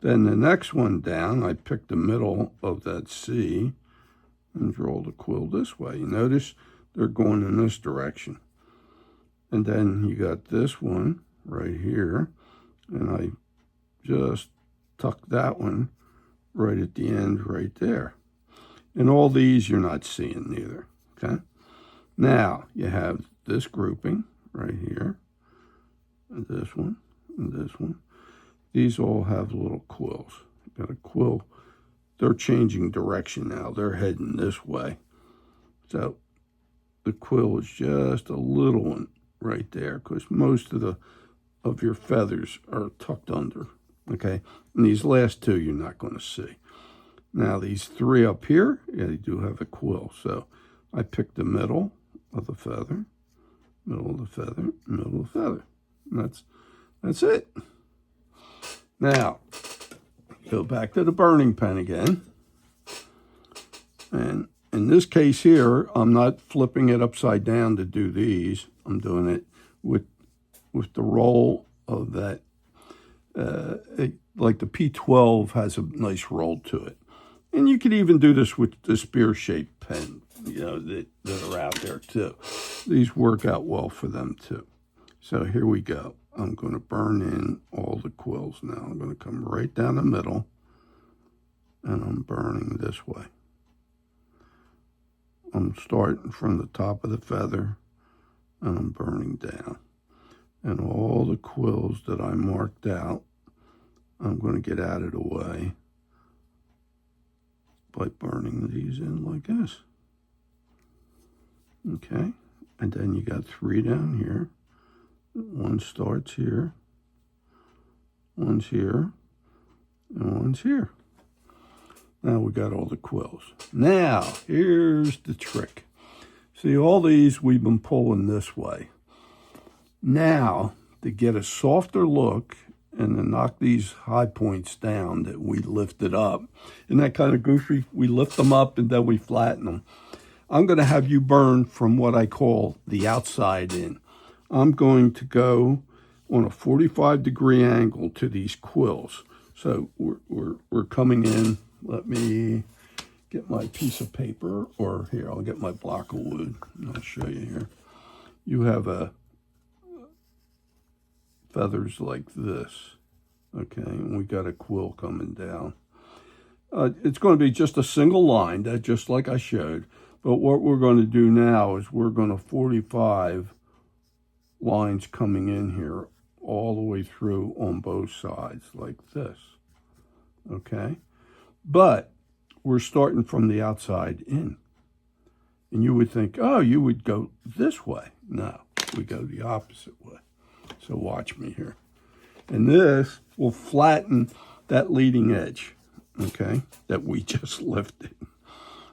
[SPEAKER 1] Then the next one down, I pick the middle of that C and draw the quill this way. You notice they're going in this direction. And then you got this one right here, and I just tuck that one right at the end right there. And all these you're not seeing neither, okay? Now you have this grouping right here, and this one, and this one. These all have little quills. Got a quill. They're changing direction now. They're heading this way. So the quill is just a little one right there because most of your feathers are tucked under, okay? And these last two you're not going to see. Now these three up here, yeah, they do have a quill. So I pick the middle of the feather, middle of the feather, middle of the feather. And that's it. Now, go back to the burning pen again. And in this case here, I'm not flipping it upside down to do these. I'm doing it with the roll of that, like the P12 has a nice roll to it. And you could even do this with the spear-shaped pen, you know, that are out there too. These work out well for them too. So here we go. I'm going to burn in all the quills now. I'm going to come right down the middle, and I'm burning this way. I'm starting from the top of the feather, and I'm burning down. And all the quills that I marked out, I'm going to get out of the way by burning these in like this. Okay, and then you got three down here. One starts here, one's here, and one's here. Now we got all the quills. Now, here's the trick. See, all these we've been pulling this way. Now, to get a softer look and to knock these high points down that we lifted up, isn't that kind of goofy? We lift them up and then we flatten them. I'm going to have you burn from what I call the outside in. I'm going to go on a 45-degree angle to these quills. So we're coming in. Let me get my piece of paper, or here, I'll get my block of wood, and I'll show you here. You have feathers like this, okay, and we got a quill coming down. It's going to be just a single line, that just like I showed, but what we're going to do now is we're going to 45 lines coming in here all the way through on both sides like this, okay? But we're starting from the outside in. And you would think, oh, you would go this way. No, we go the opposite way. So watch me here. And this will flatten that leading edge, okay, that we just lifted.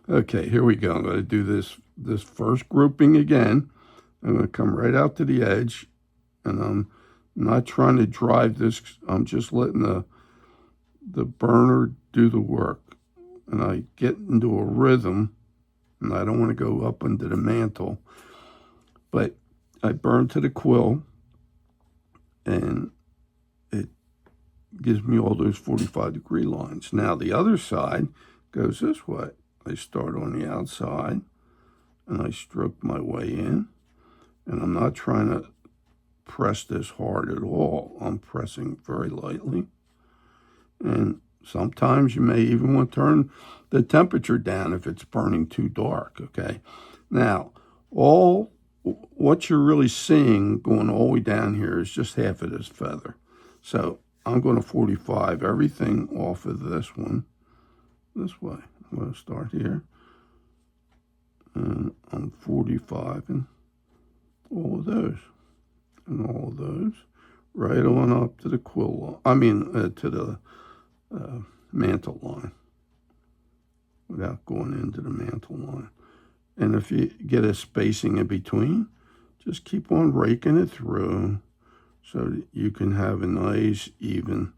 [SPEAKER 1] Okay, here we go. I'm going to do this first grouping again. I'm going to come right out to the edge, and I'm not trying to drive this. I'm just letting the burner do the work. And I get into a rhythm, and I don't want to go up into the mantle, but I burn to the quill, and it gives me all those 45-degree lines. Now the other side goes this way. I start on the outside, and I stroke my way in, and I'm not trying to press this hard at all. I'm pressing very lightly, and sometimes you may even want to turn the temperature down if it's burning too dark, okay? Now, what you're really seeing going all the way down here is just half of this feather. So I'm going to 45 everything off of this one this way. I'm going to start here, and I'm 45 and all of those, and all of those, right on up to the quill line, to the mantle line, without going into the mantle line. And if you get a spacing in between, just keep on raking it through, so that you can have a nice, even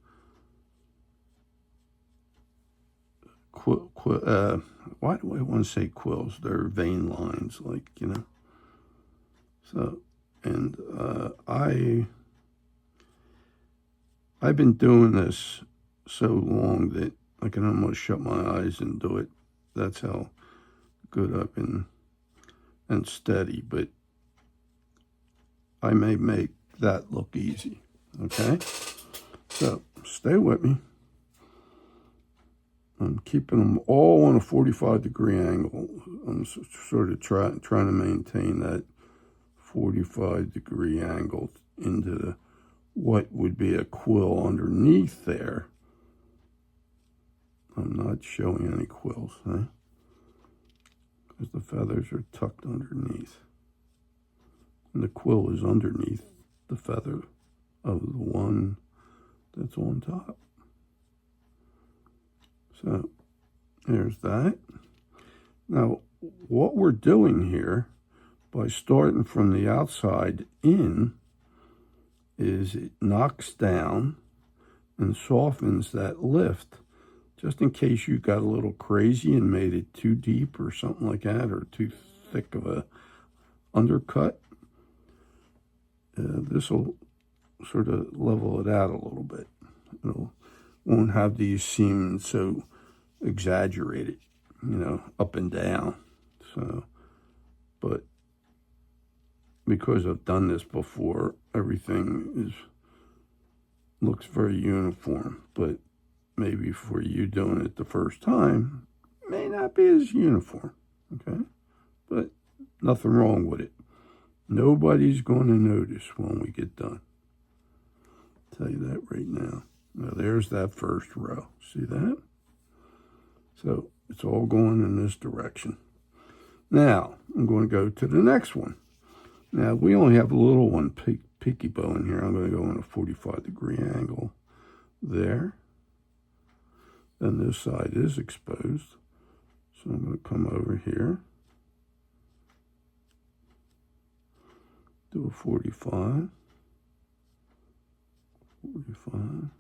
[SPEAKER 1] why do I want to say quills? They're vein lines, like, you know. So, and I've been doing this so long that I can almost shut my eyes and do it. That's how good I've been and steady, but I may make that look easy, okay? So stay with me. I'm keeping them all on a 45-degree angle. I'm sort of trying to maintain that 45-degree angle into what would be a quill underneath there. I'm not showing any quills, because the feathers are tucked underneath. And the quill is underneath the feather of the one that's on top. So there's that. Now, what we're doing here by starting from the outside in is it knocks down and softens that lift, just in case you got a little crazy and made it too deep or something like that, or too thick of a undercut. This will sort of level it out a little bit. It won't have these seams so exaggerated, you know, up and down. So, but because I've done this before, everything looks very uniform. But maybe for you doing it the first time, it may not be as uniform, okay? But nothing wrong with it. Nobody's going to notice when we get done. I'll tell you that right now. Now there's that first row. See that? So it's all going in this direction. Now I'm going to go to the next one. Now we only have a little one peaky bow in here. I'm going to go in a 45-degree angle there. Then this side is exposed. So I'm going to come over here. Do a 45. 45.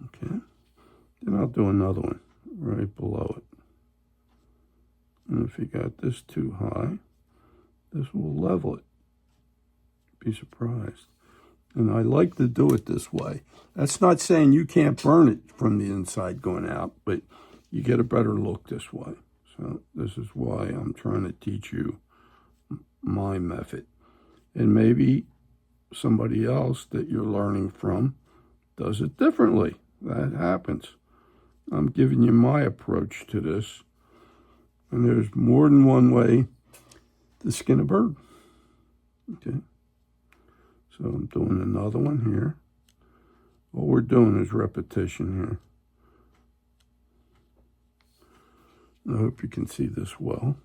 [SPEAKER 1] Okay. Then I'll do another one right below it. And if you got this too high, this will level it. Be surprised. And I like to do it this way. That's not saying you can't burn it from the inside going out, but you get a better look this way. So this is why I'm trying to teach you my method. And maybe somebody else that you're learning from does it differently. That happens. I'm giving you my approach to this. And there's more than one way to skin a bird. Okay. So I'm doing another one here. All we're doing is repetition here. I hope you can see this well.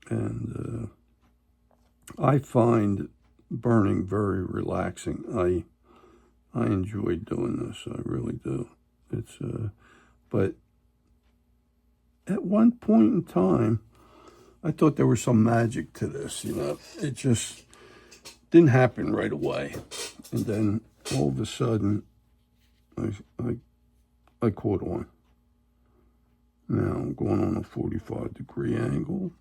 [SPEAKER 1] And I find burning very relaxing. I enjoy doing this. I really do. It's but at one point in time, I thought there was some magic to this. You know, it just didn't happen right away, and then all of a sudden, I caught on. Now I'm going on a 45-degree angle,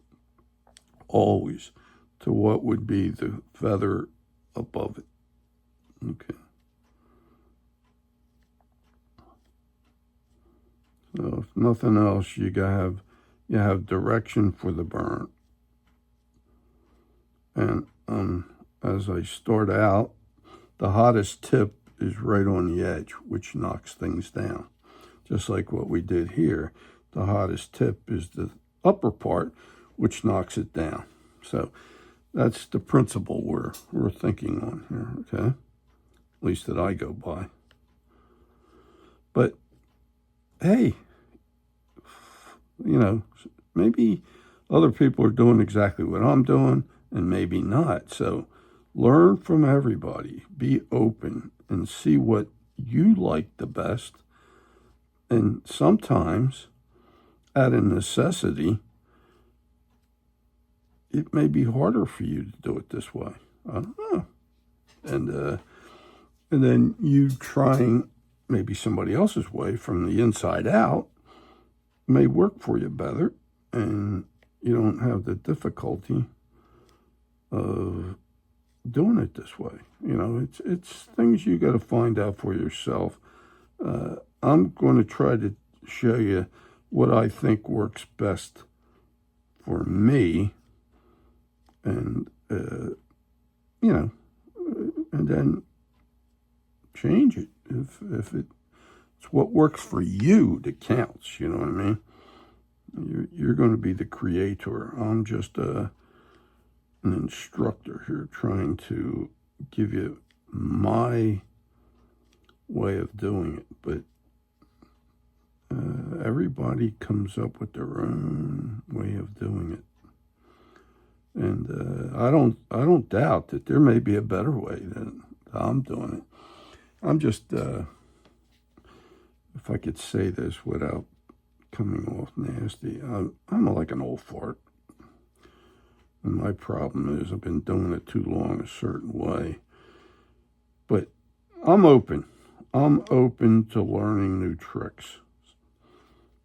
[SPEAKER 1] always to what would be the feather above it. Okay. So if nothing else, you have direction for the burn. And as I start out, the hottest tip is right on the edge, which knocks things down. Just like what we did here, the hottest tip is the upper part, which knocks it down. So that's the principle we're thinking on here, okay? At least that I go by. But hey, you know, maybe other people are doing exactly what I'm doing and maybe not. So learn from everybody. Be open and see what you like the best And sometimes, out of necessity, it may be harder for you to do it this way. I don't know. And then you trying maybe somebody else's way from the inside out may work for you better, and you don't have the difficulty of doing it this way. You know, it's things you got to find out for yourself. I'm going to try to show you what I think works best for me, and you know, and then change it if it's what works for you that counts. You know what I mean? You're going to be the creator. I'm just an instructor here, trying to give you my way of doing it, but everybody comes up with their own way of doing it, and I don't doubt that there may be a better way than I'm doing it. I'm just, if I could say this without coming off nasty, I'm like an old fart, and my problem is I've been doing it too long a certain way. But I'm open to learning new tricks.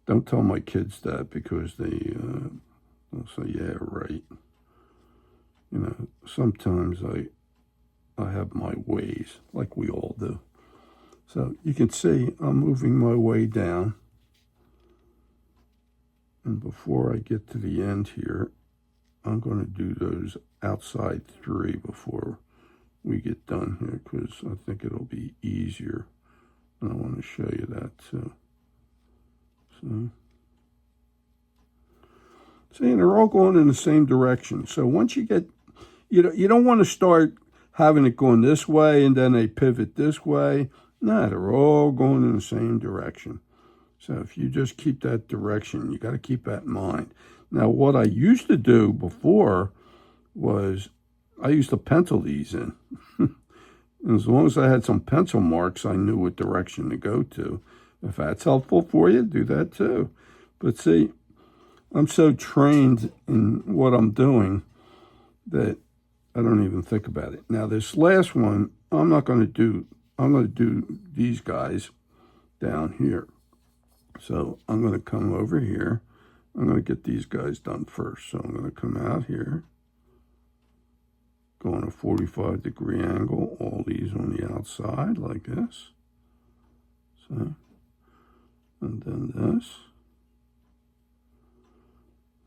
[SPEAKER 1] Don't tell my kids that, because they'll say, yeah, right. You know, sometimes I have my ways, like we all do. So you can see I'm moving my way down. And before I get to the end here, I'm going to do those outside 3 before we get done here, because I think it'll be easier. And I want to show you that too. See, and they're all going in the same direction. So once you get, you don't want to start having it going this way and then they pivot this way. No, they're all going in the same direction. So if you just keep that direction, you got to keep that in mind. Now, what I used to do before was I used to pencil these in. And as long as I had some pencil marks, I knew what direction to go to. If that's helpful for you, do that too. But see, I'm so trained in what I'm doing that I don't even think about it. Now, this last one, I'm going to do these guys down here. So I'm going to come over here. I'm going to get these guys done first. So I'm going to come out here, go on a 45-degree angle, all these on the outside like this. So, and then this.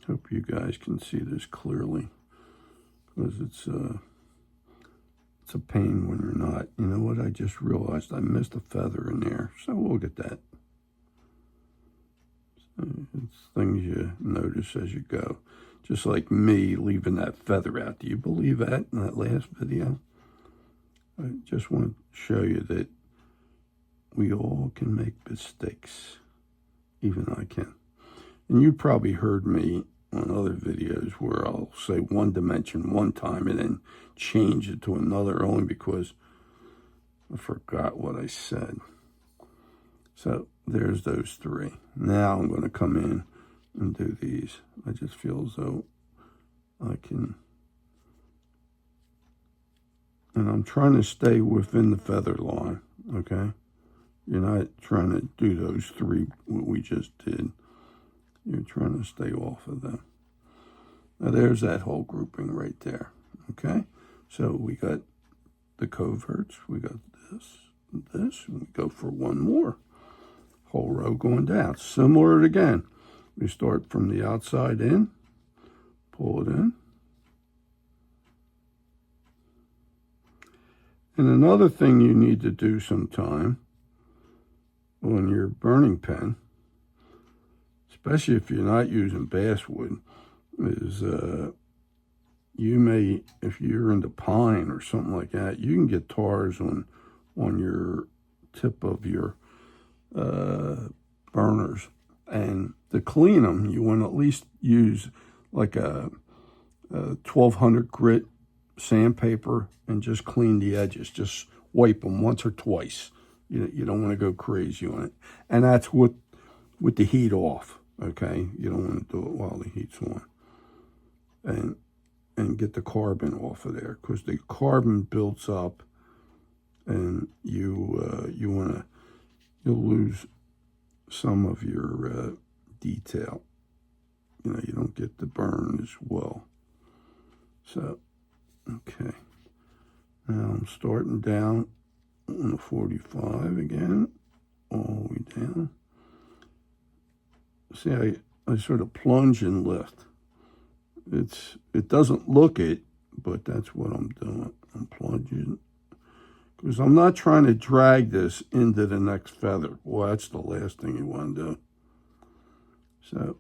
[SPEAKER 1] Hope you guys can see this clearly, because it's a pain when you're not. You know what? I just realized I missed a feather in there, so we'll get that. So it's things you notice as you go. Just like me leaving that feather out. Do you believe that in that last video? I just want to show you that we all can make mistakes. Even I can. And you probably heard me on other videos where I'll say one dimension one time and then change it to another, only because I forgot what I said. So there's those 3. Now I'm going to come in and do these. I just feel as though I can, and I'm trying to stay within the feather line, okay? You're not trying to do those 3 what we just did. You're trying to stay off of them. Now there's that whole grouping right there, okay? So we got the coverts, we got this, and this, and we go for one more. Whole row going down. Similar again. We start from the outside in, pull it in. And another thing you need to do sometime on your burning pen, especially if you're not using basswood, is you may, if you're into pine or something like that, you can get tars on your tip of your burners. And to clean them, you want to at least use like a 1200 grit sandpaper and just clean the edges. Just wipe them once or twice. You don't want to go crazy on it. And that's what with the heat off, okay? You don't want to do it while the heat's on. And get the carbon off of there, because the carbon builds up, and you'll lose some of your detail. You know, you don't get the burn as well. So, okay. Now I'm starting down on the 45 again, all the way down. See, I sort of plunge and lift. It doesn't look it, but that's what I'm doing. I'm plunging, because I'm not trying to drag this into the next feather. Well, that's the last thing you want to do. So,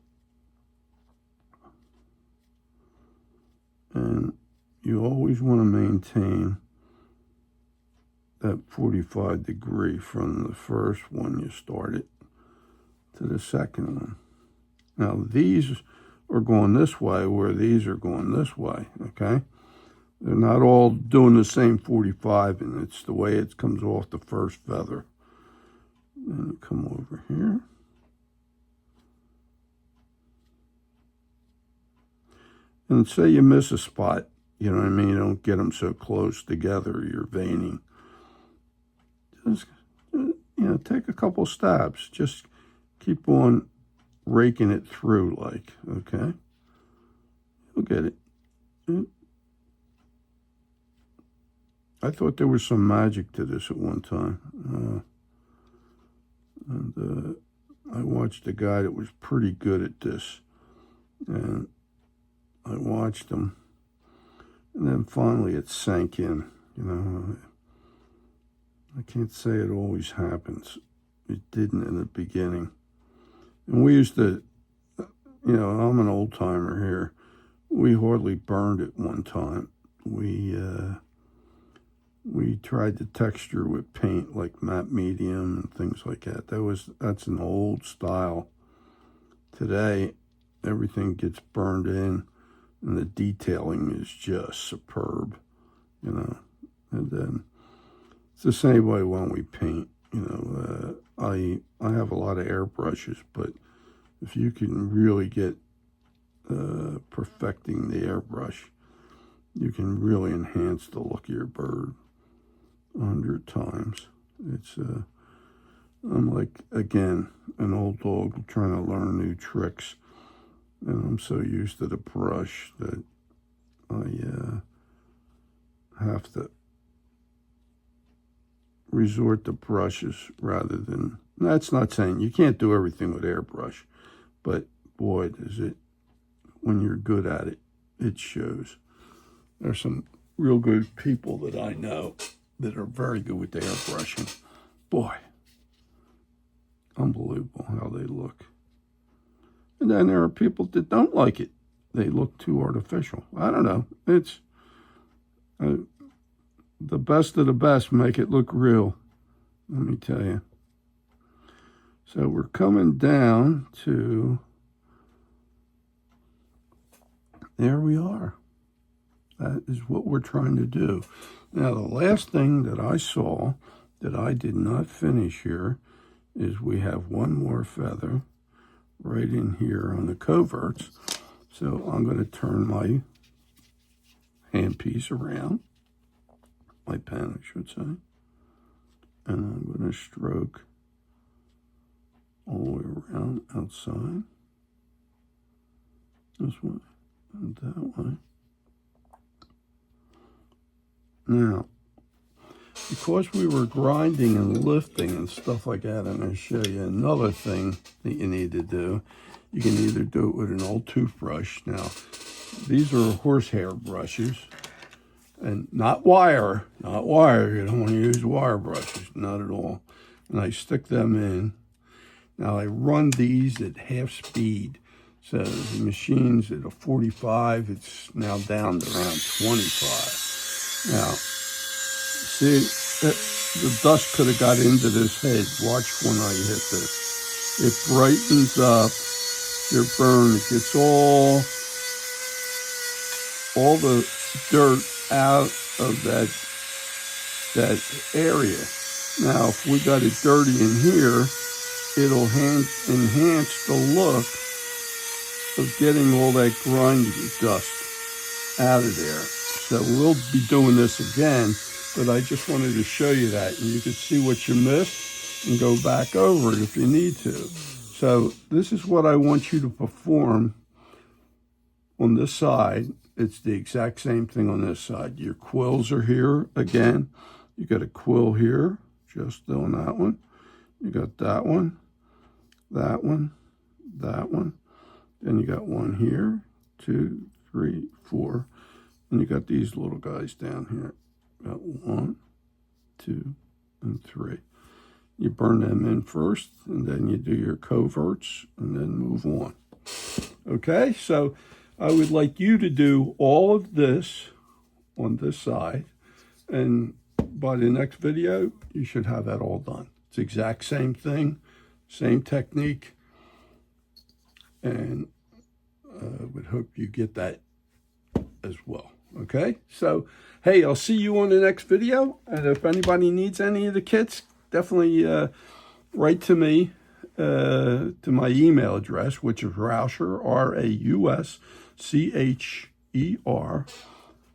[SPEAKER 1] and you always want to maintain that 45 degree from the first one you started to the second one. Now these are going this way where these are going this way, okay? They're not all doing the same 45, and it's the way it comes off the first feather. Then you come over here. And say you miss a spot, you know what I mean? You don't get them so close together, you're veining. Just, take a couple stabs. Just keep on raking it through, like, okay? You'll get it. I thought there was some magic to this at one time. And I watched a guy that was pretty good at this. And I watched him. And then finally it sank in, you know. I can't say it always happens. It didn't in the beginning. And we used to, I'm an old timer here. We hardly burned it one time. We tried to texture with paint, like matte medium and things like that. That's an old style. Today, everything gets burned in, and the detailing is just superb, And then it's the same way when we paint. I have a lot of airbrushes, but if you can really get perfecting the airbrush, you can really enhance the look of your bird 100 times. I'm like, again, an old dog trying to learn new tricks, and I'm so used to the brush that I have to resort to brushes rather than, that's not saying you can't do everything with airbrush, but boy, does it, when you're good at it, it shows. There's some real good people that I know that are very good with the airbrushing. Boy, unbelievable how they look. And then there are people that don't like it. They look too artificial. I don't know. It's the best of the best make it look real, let me tell you. So we're coming down to, there we are. That is what we're trying to do. Now, the last thing that I saw that I did not finish here is we have one more feather right in here on the coverts. So I'm going to turn my handpiece around, my pen, I should say, and I'm going to stroke all the way around outside, this way and that way. Now, because we were grinding and lifting and stuff like that, I'm going to show you another thing that you need to do. You can either do it with an old toothbrush. Now, these are horsehair brushes, and not wire. You don't want to use wire brushes, not at all. And I stick them in. Now, I run these at half speed. So the machine's at a 45. It's now down to around 25. Now, see, the dust could have got into this head. Watch when I hit this. It brightens up your burn. It gets all the dirt out of that area. Now, if we got it dirty in here, it'll enhance the look of getting all that grinding dust out of there. So we'll be doing this again, but I just wanted to show you that, and you can see what you missed and go back over it if you need to. So this is what I want you to perform on this side. It's the exact same thing on this side. Your quills are here again. You got a quill here, just on that one. You got that one, that one, that one. Then you got one here, 2, 3, 4. And you got these little guys down here. Got 1, 2, and 3. You burn them in first, and then you do your coverts, and then move on. Okay, so I would like you to do all of this on this side, and by the next video, you should have that all done. It's the exact same thing, same technique, and I would hope you get that as well. Okay, so hey, I'll see you on the next video, and if anybody needs any of the kits, definitely write to me to my email address, which is Rauscher, R-A-U-S-C-H-E-R,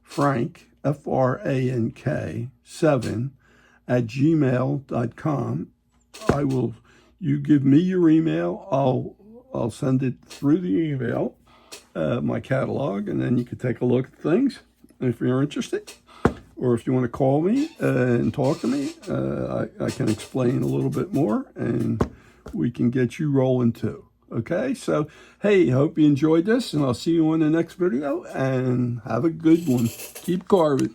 [SPEAKER 1] Frank, F-R-A-N-K, 7 @gmail.com. You give me your email, I'll send it through the email, my catalog, and then you can take a look at things if you're interested. Or if you want to call me and talk to me, I can explain a little bit more, and we can get you rolling too. Okay, so hey, hope you enjoyed this, and I'll see you on the next video, and have a good one. Keep carving.